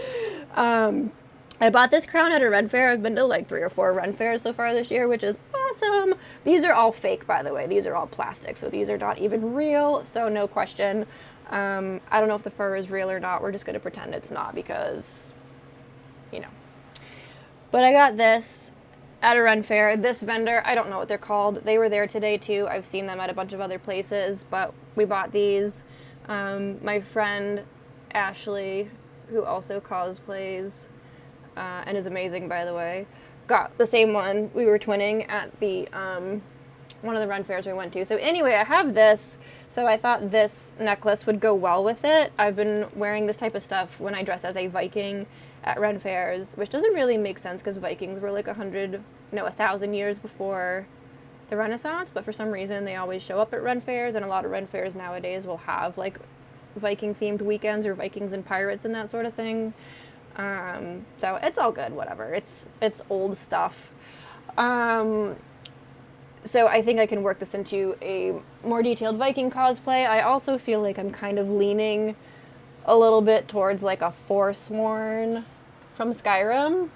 I bought this crown at a Ren fair. I've been to like 3 or 4 Ren fairs so far this year, which is awesome. These are all fake, by the way. These are all plastic, so these are not even real, so no question. I don't know if the fur is real or not. We're just going to pretend it's not because, you know. But I got this at a Ren fair. This vendor, I don't know what they're called. They were there today too. I've seen them at a bunch of other places, but we bought these. My friend Ashley, who also cosplays and is amazing, by the way, got the same one. We were twinning at the one of the Ren fairs we went to. So anyway, I have this, so I thought this necklace would go well with it. I've been wearing this type of stuff when I dress as a Viking at Ren fairs, which doesn't really make sense because Vikings were like 1,000 years before the Renaissance, but for some reason they always show up at Ren fairs, and a lot of Ren fairs nowadays will have like Viking themed weekends or Vikings and pirates and that sort of thing. So it's all good, whatever. It's old stuff. So I think I can work this into a more detailed Viking cosplay. I also feel like I'm kind of leaning a little bit towards like a Forsworn from Skyrim.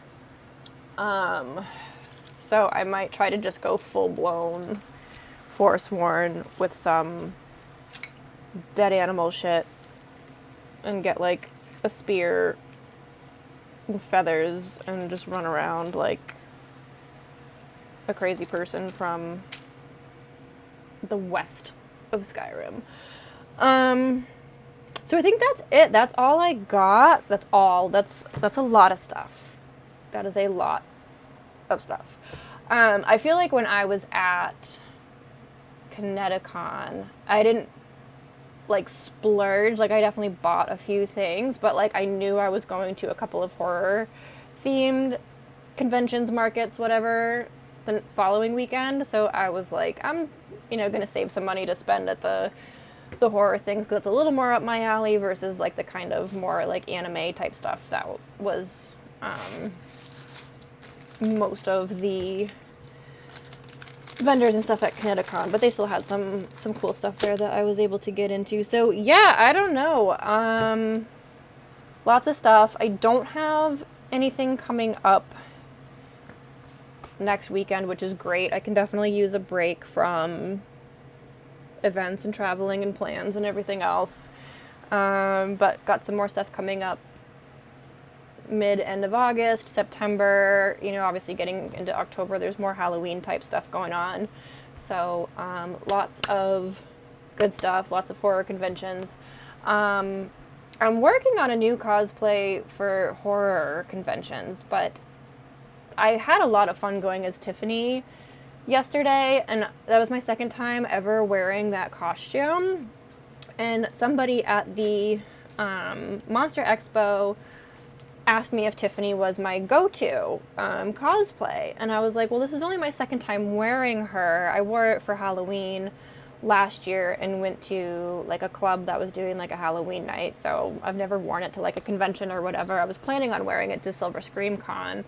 So I might try to just go full-blown Forsworn with some dead animal shit and get like a spear and feathers and just run around like a crazy person from the west of Skyrim. So I think that's it. That's all I got. That's all. That's a lot of stuff. That is a lot of stuff. I feel like when I was at ConnectiCon, I didn't like splurge. Like I definitely bought a few things, but like I knew I was going to a couple of horror themed conventions, markets, whatever, the following weekend. So I was like, I'm, going to save some money to spend at the horror things because it's a little more up my alley versus like the kind of more like anime type stuff that was most of the vendors and stuff at ConnectiCon, but they still had some cool stuff there that I was able to get into. So yeah, I don't know. Lots of stuff. I don't have anything coming up next weekend, which is great. I can definitely use a break from events and traveling and plans and everything else. But got some more stuff coming up end of August, September, obviously getting into October, there's more Halloween type stuff going on. So lots of good stuff, lots of horror conventions. I'm working on a new cosplay for horror conventions, but I had a lot of fun going as Tiffany yesterday, and that was my second time ever wearing that costume. And somebody at the MonstahXpo asked me if Tiffany was my go-to cosplay, and I was like, well, this is only my second time wearing her. I wore it for Halloween last year and went to like a club that was doing like a Halloween night, so I've never worn it to like a convention or whatever. I was planning on wearing it to Silver Scream Con.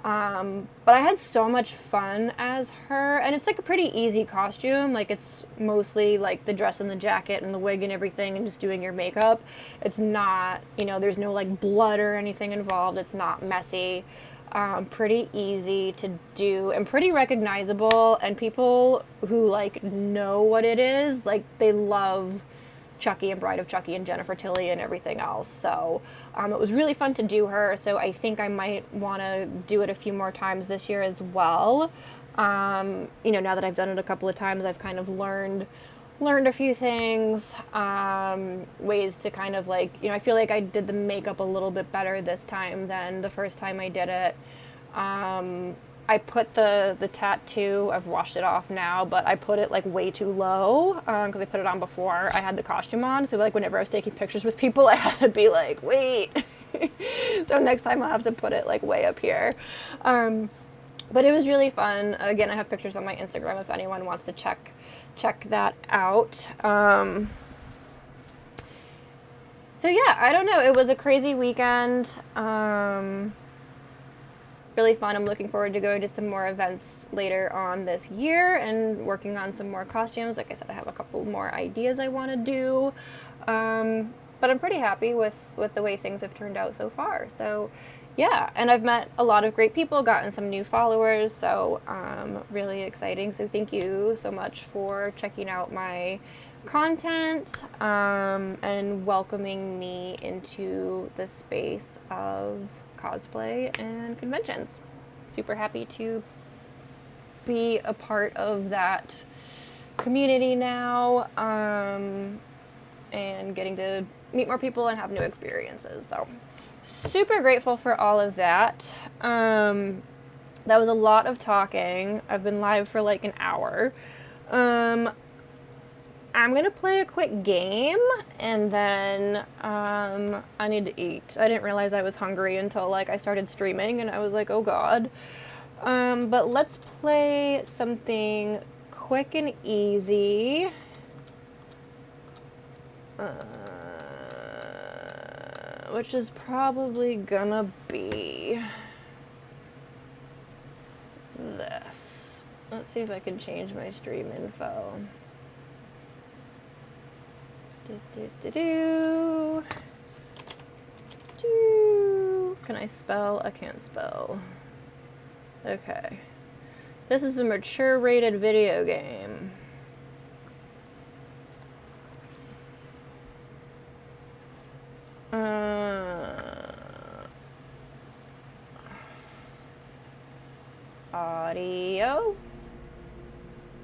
But I had so much fun as her, and it's like a pretty easy costume. Like it's mostly like the dress and the jacket and the wig and everything and just doing your makeup. It's not, there's no like blood or anything involved. It's not messy. Pretty easy to do and pretty recognizable, and people who like know what it is, like they love Chucky and Bride of Chucky and Jennifer Tilly and everything else. So it was really fun to do her. So I think I might want to do it a few more times this year as well. Now that I've done it a couple of times, I've kind of learned a few things, ways to kind of like, I feel like I did the makeup a little bit better this time than the first time I did it. I put the tattoo, I've washed it off now, but I put it like way too low because I put it on before I had the costume on. So like whenever I was taking pictures with people, I had to be like, wait. So next time I'll have to put it like way up here. But it was really fun. Again, I have pictures on my Instagram if anyone wants to check that out. So yeah, I don't know. It was a crazy weekend. really fun. I'm looking forward to going to some more events later on this year and working on some more costumes. Like I said, I have a couple more ideas I want to do. But I'm pretty happy with the way things have turned out so far. So yeah, and I've met a lot of great people, gotten some new followers, so really exciting. So thank you so much for checking out my content and welcoming me into the space of cosplay and conventions. Super happy to be a part of that community now, and getting to meet more people and have new experiences. So super grateful for all of that. That was a lot of talking. I've been live for like an hour. I'm gonna play a quick game and then I need to eat. I didn't realize I was hungry until like I started streaming and I was like, oh god. But let's play something quick and easy. Which is probably gonna be this. Let's see if I can change my stream info. Can I spell? I can't spell. Okay. This is a mature rated video game. Audio.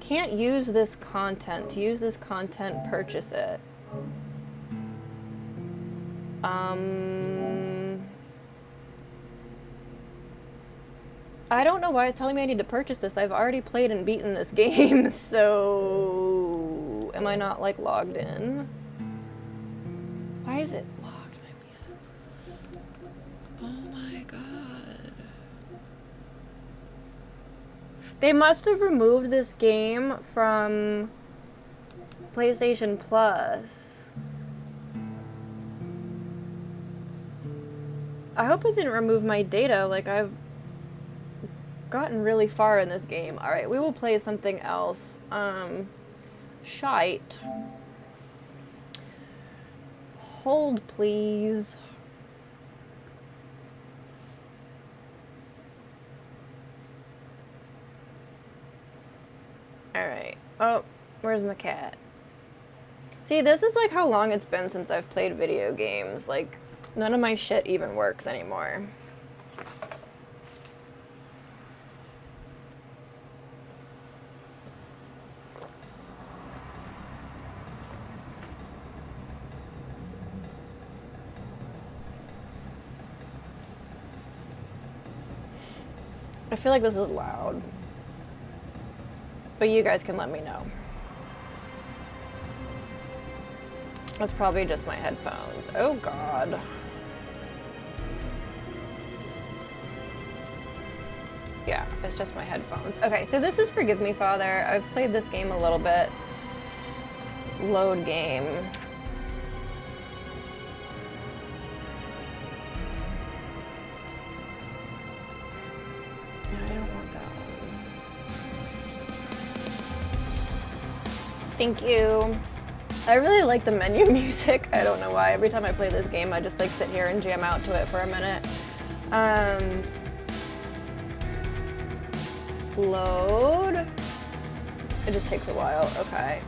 Can't use this content. To use this content, purchase it. I don't know why it's telling me I need to purchase this. I've already played and beaten this game, so am I not like logged in? Why is it logged? Oh my god. They must have removed this game from PlayStation Plus. I hope it didn't remove my data. Like, I've gotten really far in this game. Alright, we will play something else. Shite. Hold, please. Alright. Oh, where's my cat? See, this is like how long it's been since I've played video games. Like, none of my shit even works anymore. I feel like this is loud. But you guys can let me know. That's probably just my headphones. Oh god. Yeah, it's just my headphones. Okay, so this is Forgive Me, Father. I've played this game a little bit. Load game. No, I don't want that one. Thank you. I really like the menu music. I don't know why. Every time I play this game, I just like sit here and jam out to it for a minute. Load. It just takes a while. Okay.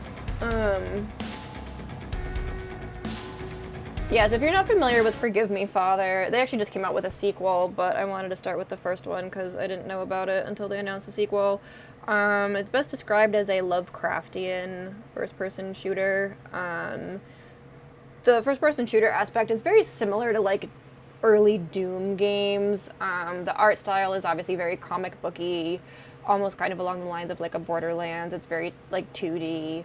Yeah, so if you're not familiar with Forgive Me, Father, they actually just came out with a sequel, but I wanted to start with the first one because I didn't know about it until they announced the sequel. It's best described as a Lovecraftian first-person shooter. The first-person shooter aspect is very similar to, like, early Doom games. The art style is obviously very comic booky, almost kind of along the lines of, like, a Borderlands. It's very, like, 2D.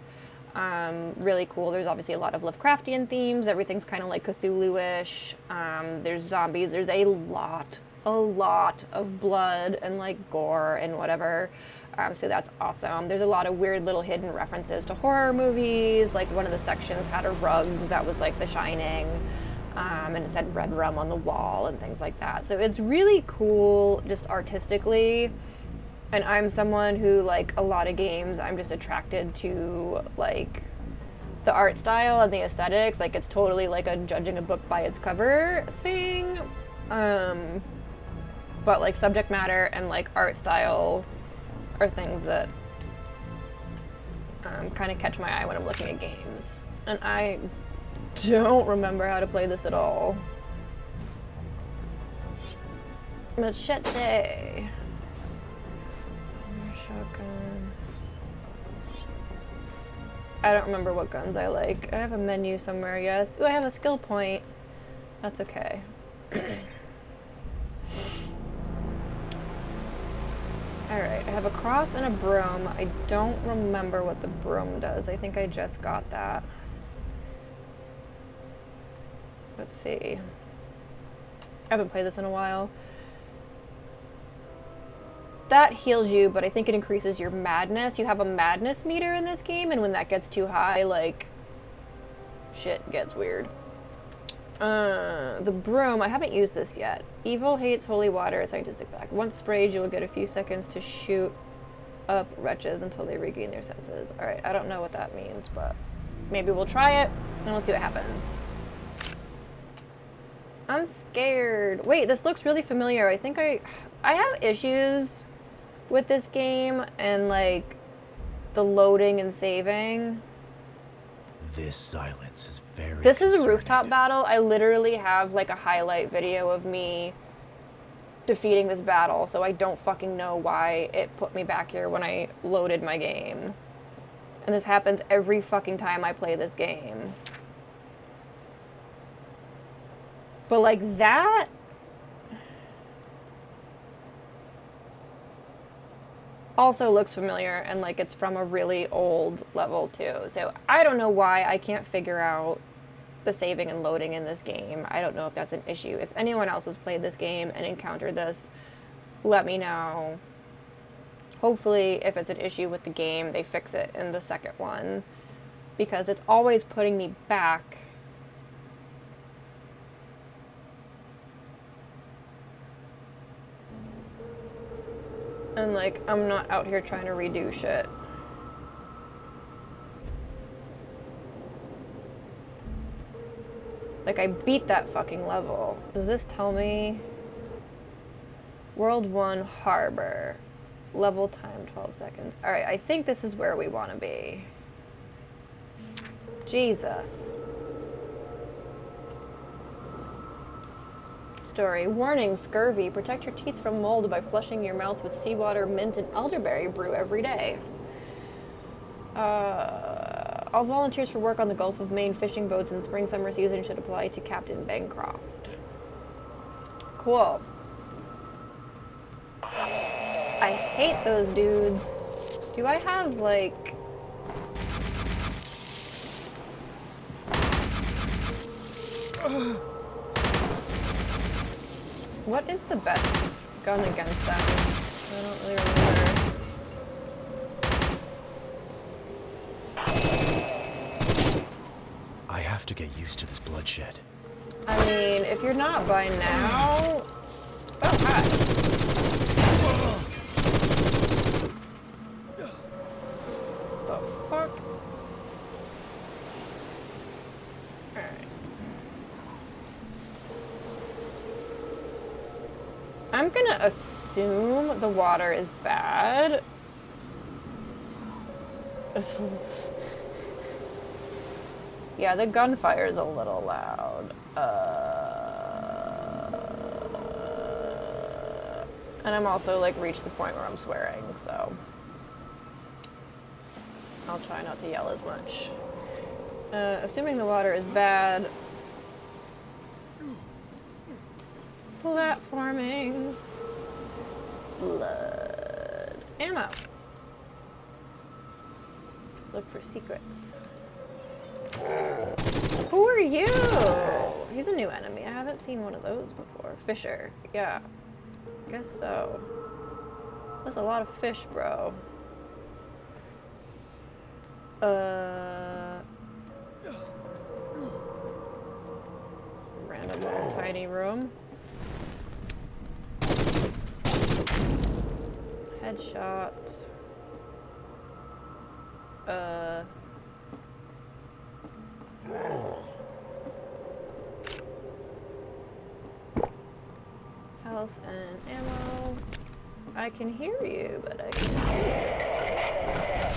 Really cool. There's obviously a lot of Lovecraftian themes. Everything's kind of like Cthulhu-ish. There's zombies. There's a lot of blood and like gore and whatever. So that's awesome. There's a lot of weird little hidden references to horror movies. Like one of the sections had a rug that was like The Shining. And it said Red Rum on the wall and things like that. So it's really cool just artistically. And I'm someone who, like, a lot of games, I'm just attracted to, like, the art style and the aesthetics. Like, it's totally like a judging a book by its cover thing. But, like, subject matter and, like, art style are things that kind of catch my eye when I'm looking at games. And I don't remember how to play this at all. Machete. Shotgun. I don't remember what guns I like. I have a menu somewhere, yes. Ooh, I have a skill point. That's okay. Alright, I have a cross and a broom. I don't remember what the broom does. I think I just got that. Let's see. I haven't played this in a while. That heals you, but I think it increases your madness. You have a madness meter in this game, and when that gets too high, like, shit gets weird. The broom, I haven't used this yet. Evil hates holy water, a scientific fact. Once sprayed, you will get a few seconds to shoot up wretches until they regain their senses. Alright, I don't know what that means, but maybe we'll try it, and we'll see what happens. I'm scared. Wait, this looks really familiar. I think I have issues with this game and, like, the loading and saving. This silence is very This is a rooftop battle. I literally have, like, a highlight video of me defeating this battle, so I don't fucking know why it put me back here when I loaded my game. And this happens every fucking time I play this game. But, like, that... also looks familiar, and, like, it's from a really old level, too. So, I don't know why I can't figure out the saving and loading in this game. I don't know if that's an issue. If anyone else has played this game and encountered this, let me know. Hopefully, if it's an issue with the game, they fix it in the second one. Because it's always putting me back. And, like, I'm not out here trying to redo shit. Like, I beat that fucking level. Does this tell me? World 1 Harbor. Level time 12 seconds. Alright, I think this is where we want to be. Jesus. Story. Warning, scurvy. Protect your teeth from mold by flushing your mouth with seawater, mint, and elderberry brew every day. All volunteers for work on the Gulf of Maine fishing boats in spring-summer season should apply to Captain Bancroft. Cool. I hate those dudes. Do I have, like... What is the best gun against them? I don't really remember. I have to get used to this bloodshed. I mean, if you're not by now... Oh, God. The fuck? Alright. I'm gonna assume the water is bad. Yeah, the gunfire is a little loud. And I'm also, like, reached the point where I'm swearing, so... I'll try not to yell as much. Assuming the water is bad... Platforming. Blood. Ammo. Look for secrets. Who are you? He's a new enemy. I haven't seen one of those before. Fisher. Yeah. Guess so. That's a lot of fish, bro. any room. Headshot. Health and ammo. I can hear you, but I can't see you.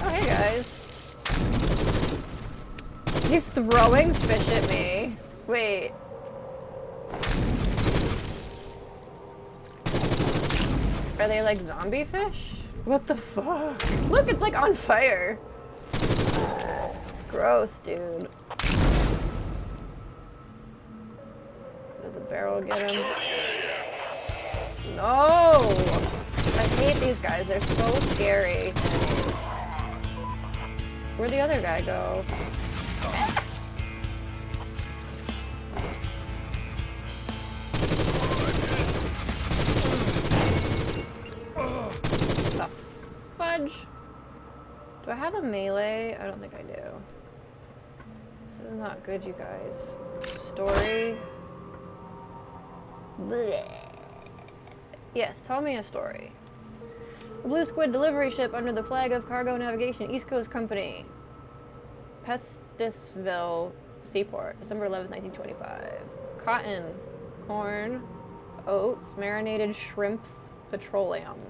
Oh, hey guys. He's throwing fish at me. Wait. Are they like zombie fish? What the fuck? Look, it's like on fire. Gross, dude. Did the barrel get him? No! I hate these guys. They're so scary. Where'd the other guy go? The fudge? Do I have a melee? I don't think I do. This is not good, you guys. Story. Blech. Yes, tell me a story. The Blue Squid delivery ship under the flag of Cargo Navigation, East Coast Company. Pestisville Seaport, December 11th, 1925. Cotton, corn, oats, marinated shrimps, petroleum.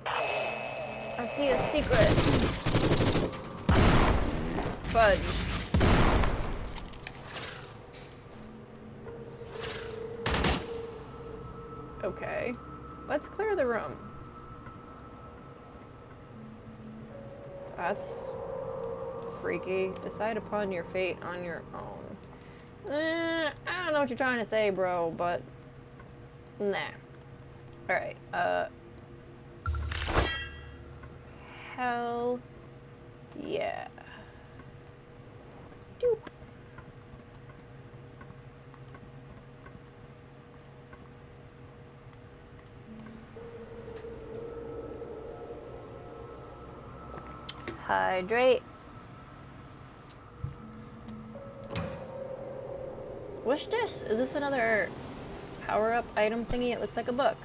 I see a secret. Fudge. Okay. Let's clear the room. That's freaky. Decide upon your fate on your own. I don't know what you're trying to say, bro, but nah. Alright, hell yeah. Doop. Hydrate. What's this? Is this another power-up item thingy? It looks like a book.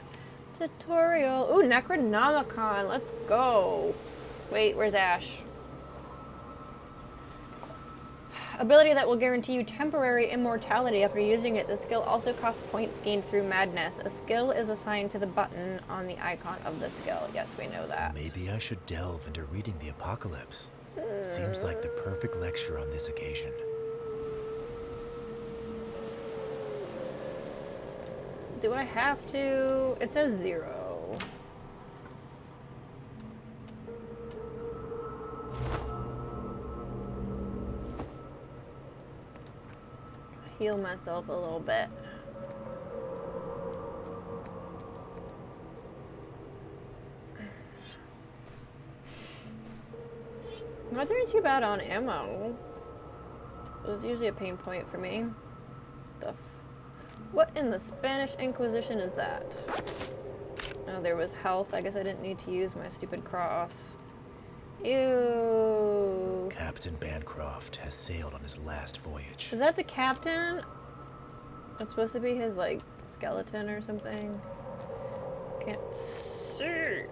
Tutorial. Ooh, Necronomicon. Let's go. Wait, where's Ash? Ability that will guarantee you temporary immortality after using it. The skill also costs points gained through madness. A skill is assigned to the button on the icon of the skill. Yes, we know that. Maybe I should delve into reading the Apocalypse. Seems like the perfect lecture on this occasion. Do I have to? It says 0. Heal myself a little bit. I'm not doing too bad on ammo. It was usually a pain point for me. What in the Spanish Inquisition is that? Oh, there was health. I guess I didn't need to use my stupid cross. Ew. Captain Bancroft has sailed on his last voyage. Is that the captain? That's supposed to be his, like, skeleton or something. Can't see.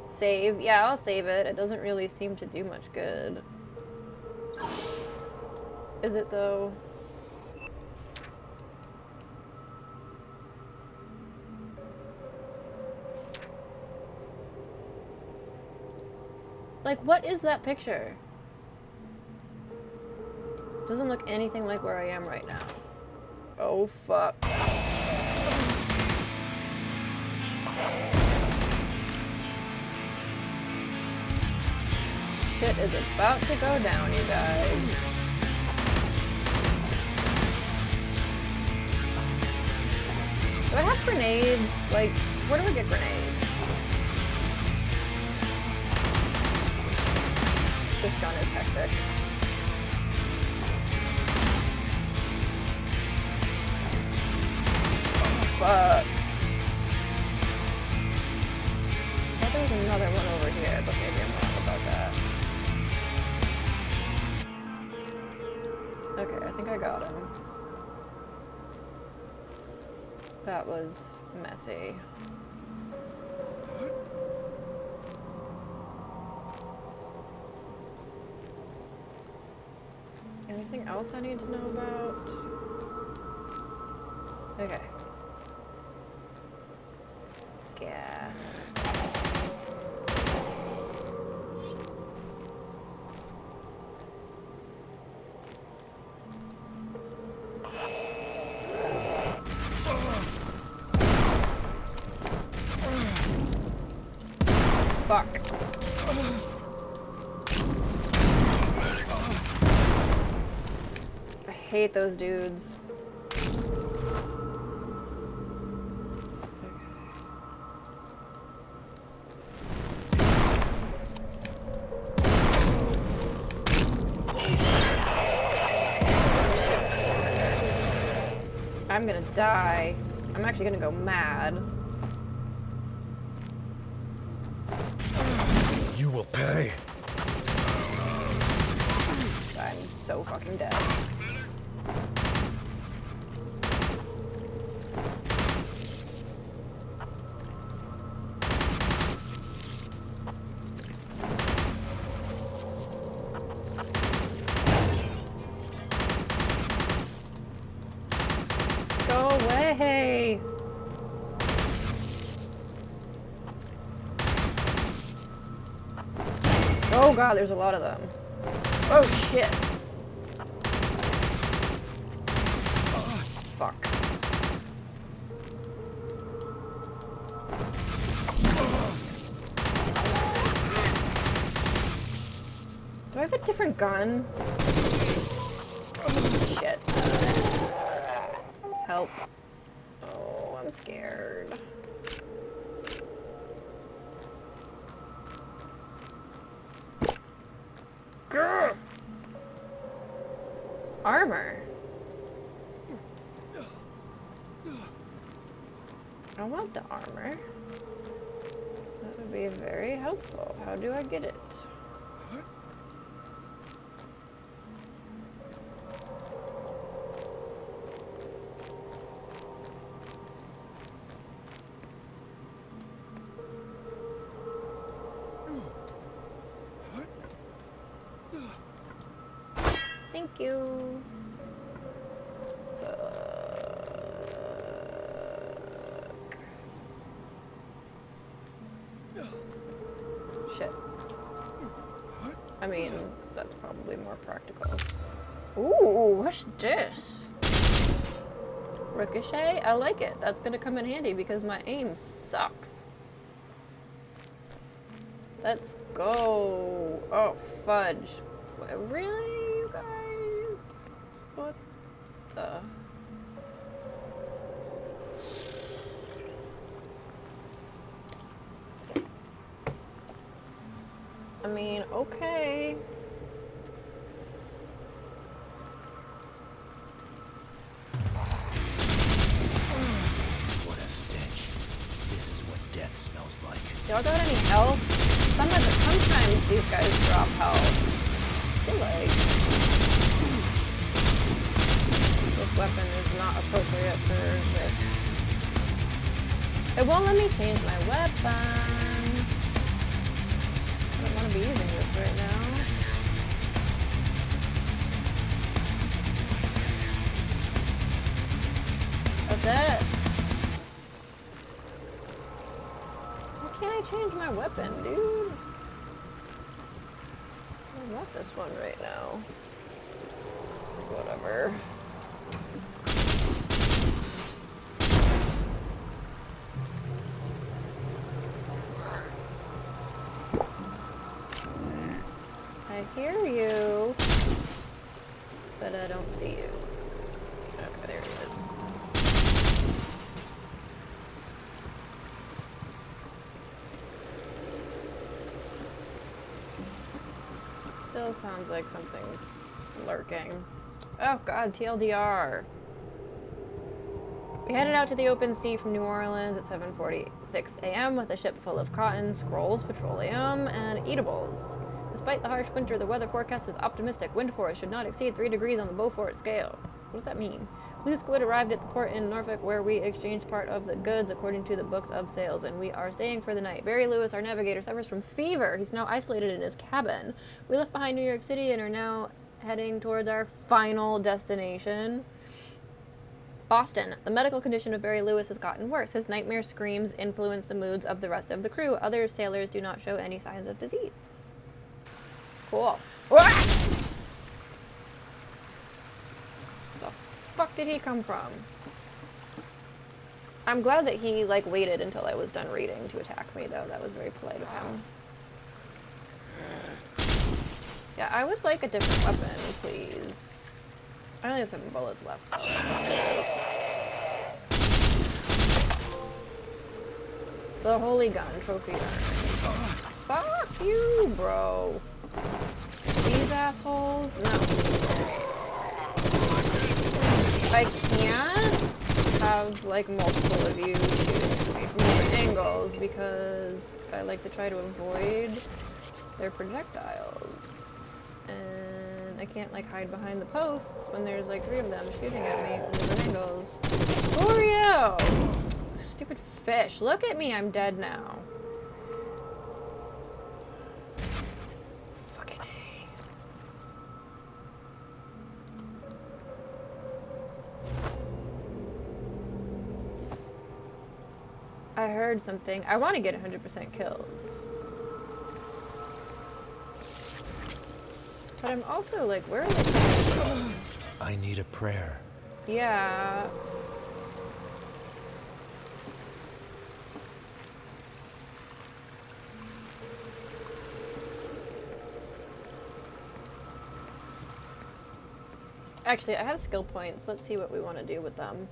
Save. Yeah, I'll save it. It doesn't really seem to do much good. Is it, though? Like, what is that picture? Doesn't look anything like where I am right now. Oh, fuck. Shit is about to go down, you guys. Do I have grenades? Like, where do we get grenades? This gun is hectic. Oh, fuck. I thought there was another one over here, but maybe I'm wrong about that. think I got him. That was messy. Anything else I need to know about? Okay. Gas. Fuck. I hate those dudes. I'm gonna die. I'm actually gonna go mad. You will pay. I'm so fucking dead. Go away! Oh god, there's a lot of them. Oh shit! Fuck. Do I have a different gun? Shit. Help. Oh, I'm scared. Grr. Armor. I want the armor. That would be very helpful. How do I get it? Thank you. Shit. I mean, that's probably more practical. Ooh, what's this? Ricochet? I like it. That's gonna come in handy because my aim sucks. Let's go. Oh, fudge. Really, you guys? What the? I mean, okay. What a stench. This is what death smells like. Y'all got any health? Sometimes these guys drop health. I feel like this weapon is not appropriate for this. It won't let me change my weapon. I don't want to be using this right now. That's it. Why can't I change my weapon, dude? I want this one right now. Whatever. I hear you, but I don't see you. Okay, there he is. Still sounds like something's lurking. Oh god, TLDR. We headed out to the open sea from New Orleans at 7:46 a.m. with a ship full of cotton, scrolls, petroleum, and eatables. Despite the harsh winter, the weather forecast is optimistic. Wind force should not exceed 3 degrees on the Beaufort scale. What does that mean? Blue Squid arrived at the port in Norfolk where we exchanged part of the goods according to the books of sales, and we are staying for the night. Barry Lewis, our navigator, suffers from fever. He's now isolated in his cabin. We left behind New York City and are now heading towards our final destination, Boston. The medical condition of Barry Lewis has gotten worse. His nightmare screams influence the moods of the rest of the crew. Other sailors do not show any signs of disease. Cool. Where the fuck did he come from? I'm glad that he, like, waited until I was done reading to attack me, though. That was very polite of him. Yeah, I would like a different weapon, please. I only have 7 bullets left, though. The Holy Gun, trophy gun. Fuck you, bro. These assholes? No. I can't have, like, multiple of you shooting me from different angles because I like to try to avoid their projectiles. And I can't, like, hide behind the posts when there's, like, 3 of them shooting at me from different angles. Who are you? Stupid fish. Look at me, I'm dead now. Fucking A. I heard something. I want to get 100% kills. But I'm also like, where are they coming from? I need a prayer. Yeah. Actually, I have skill points. Let's see what we want to do with them.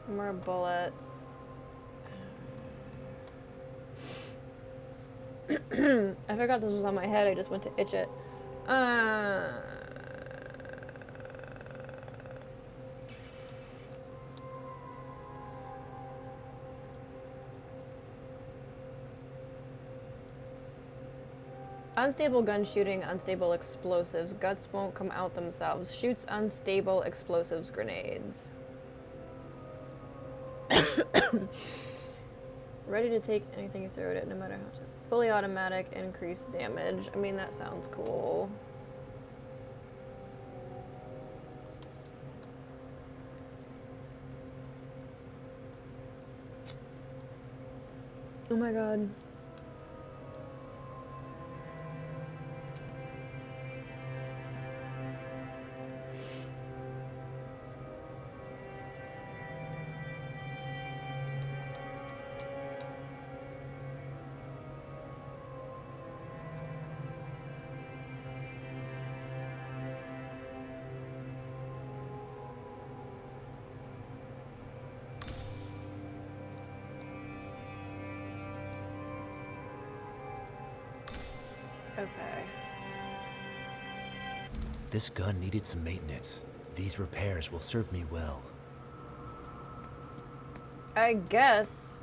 More bullets. I forgot this was on my head. I just went to itch it. Unstable gun shooting, unstable explosives. Guts won't come out themselves. Shoots unstable explosives grenades. Ready to take anything you throw at it, no matter how. Fully automatic, increased damage. I mean, that sounds cool. Oh my god. Okay. This gun needed some maintenance. These repairs will serve me well. I guess.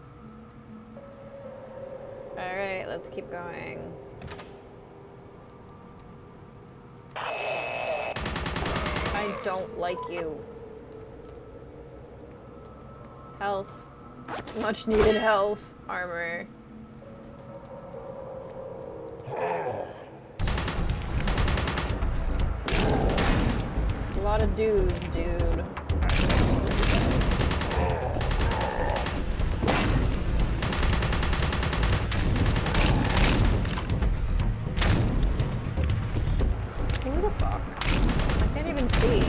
Alright, let's keep going. I don't like you. Health. Much needed health. Armor. A lot of dudes, dude. Who the fuck? I can't even see.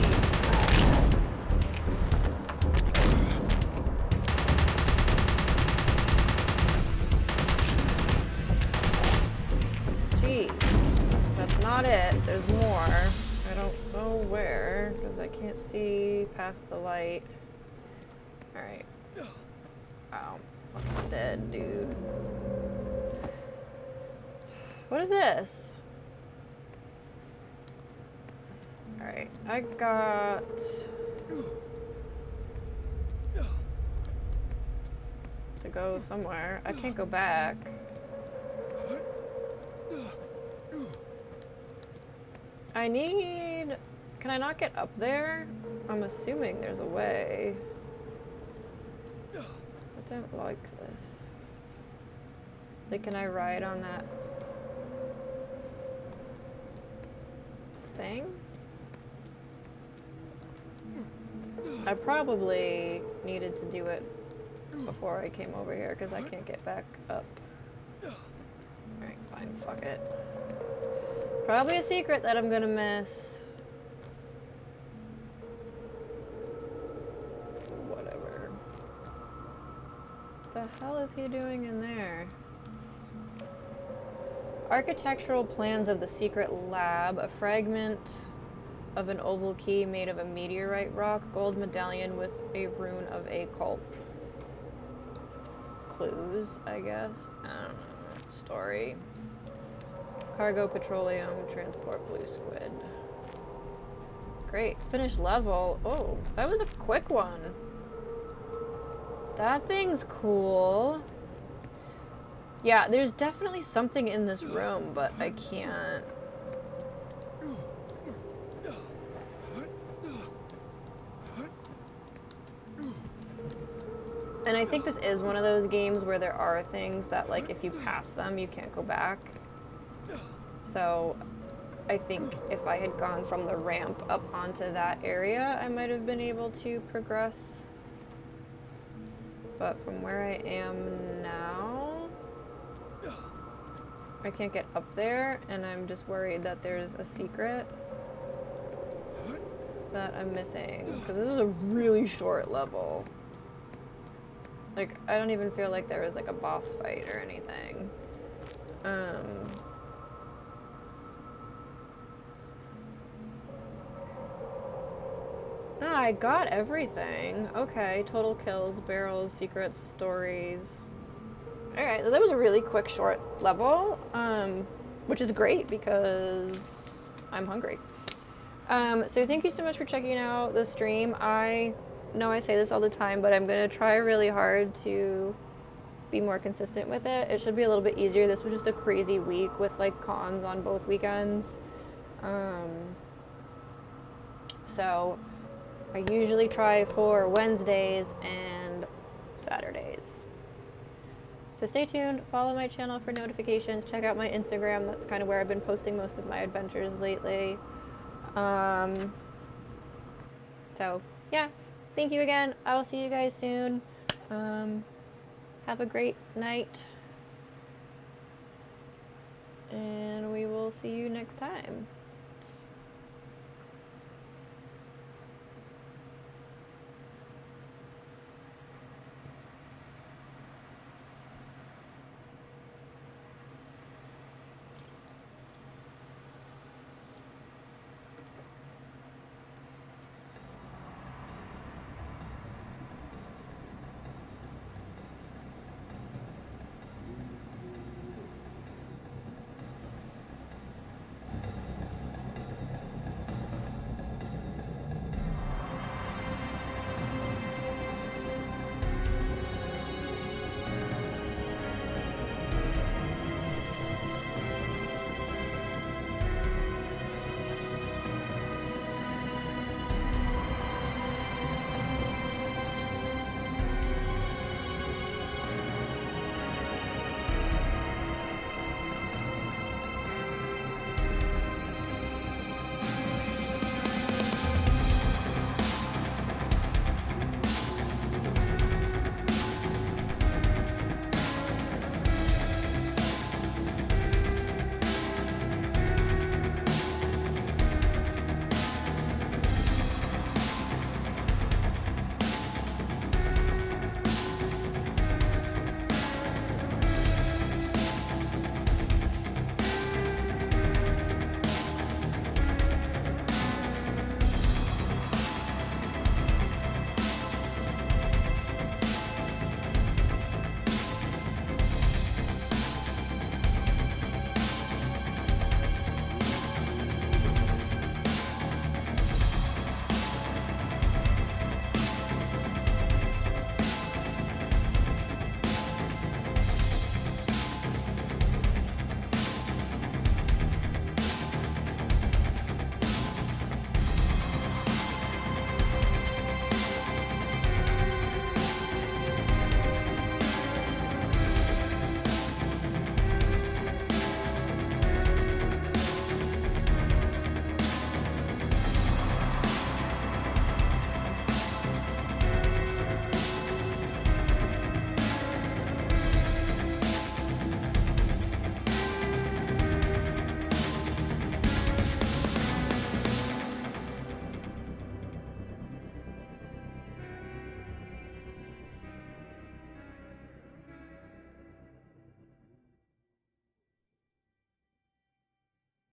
Jeez. That's not it. There's more. I don't there, because I can't see past the light. Alright. Oh, fucking dead, dude. What is this? Alright, I got... to go somewhere. I can't go back. I need... Can I not get up there? I'm assuming there's a way. I don't like this. Like, can I ride on that thing? I probably needed to do it before I came over here because I can't get back up. Alright, fine, fuck it. Probably a secret that I'm gonna miss. Whatever. What the hell is he doing in there? Architectural plans of the secret lab, a fragment of an oval key made of a meteorite rock, gold medallion with a rune of a cult. Clues, I guess. I don't know. Story. Cargo, petroleum, transport, blue squid. Great. Finish level. Oh, that was a quick one. That thing's cool. Yeah, there's definitely something in this room, but I can't. And I think this is one of those games where there are things that, like, if you pass them, you can't go back. So, I think if I had gone from the ramp up onto that area, I might have been able to progress. But from where I am now, I can't get up there, and I'm just worried that there's a secret that I'm missing. Because this is a really short level. Like, I don't even feel like there was, like, a boss fight or anything. I got everything. Okay, total kills, barrels, secrets, stories. Alright, so that was a really quick, short level, which is great because I'm hungry. So thank you so much for checking out the stream. I know I say this all the time, but I'm going to try really hard to be more consistent with it. It should be a little bit easier. This was just a crazy week with, like, cons on both weekends. So I usually try for Wednesdays and Saturdays. So stay tuned, follow my channel for notifications, check out my Instagram. That's kind of where I've been posting most of my adventures lately. So yeah, thank you again. I will see you guys soon. Have a great night. And we will see you next time.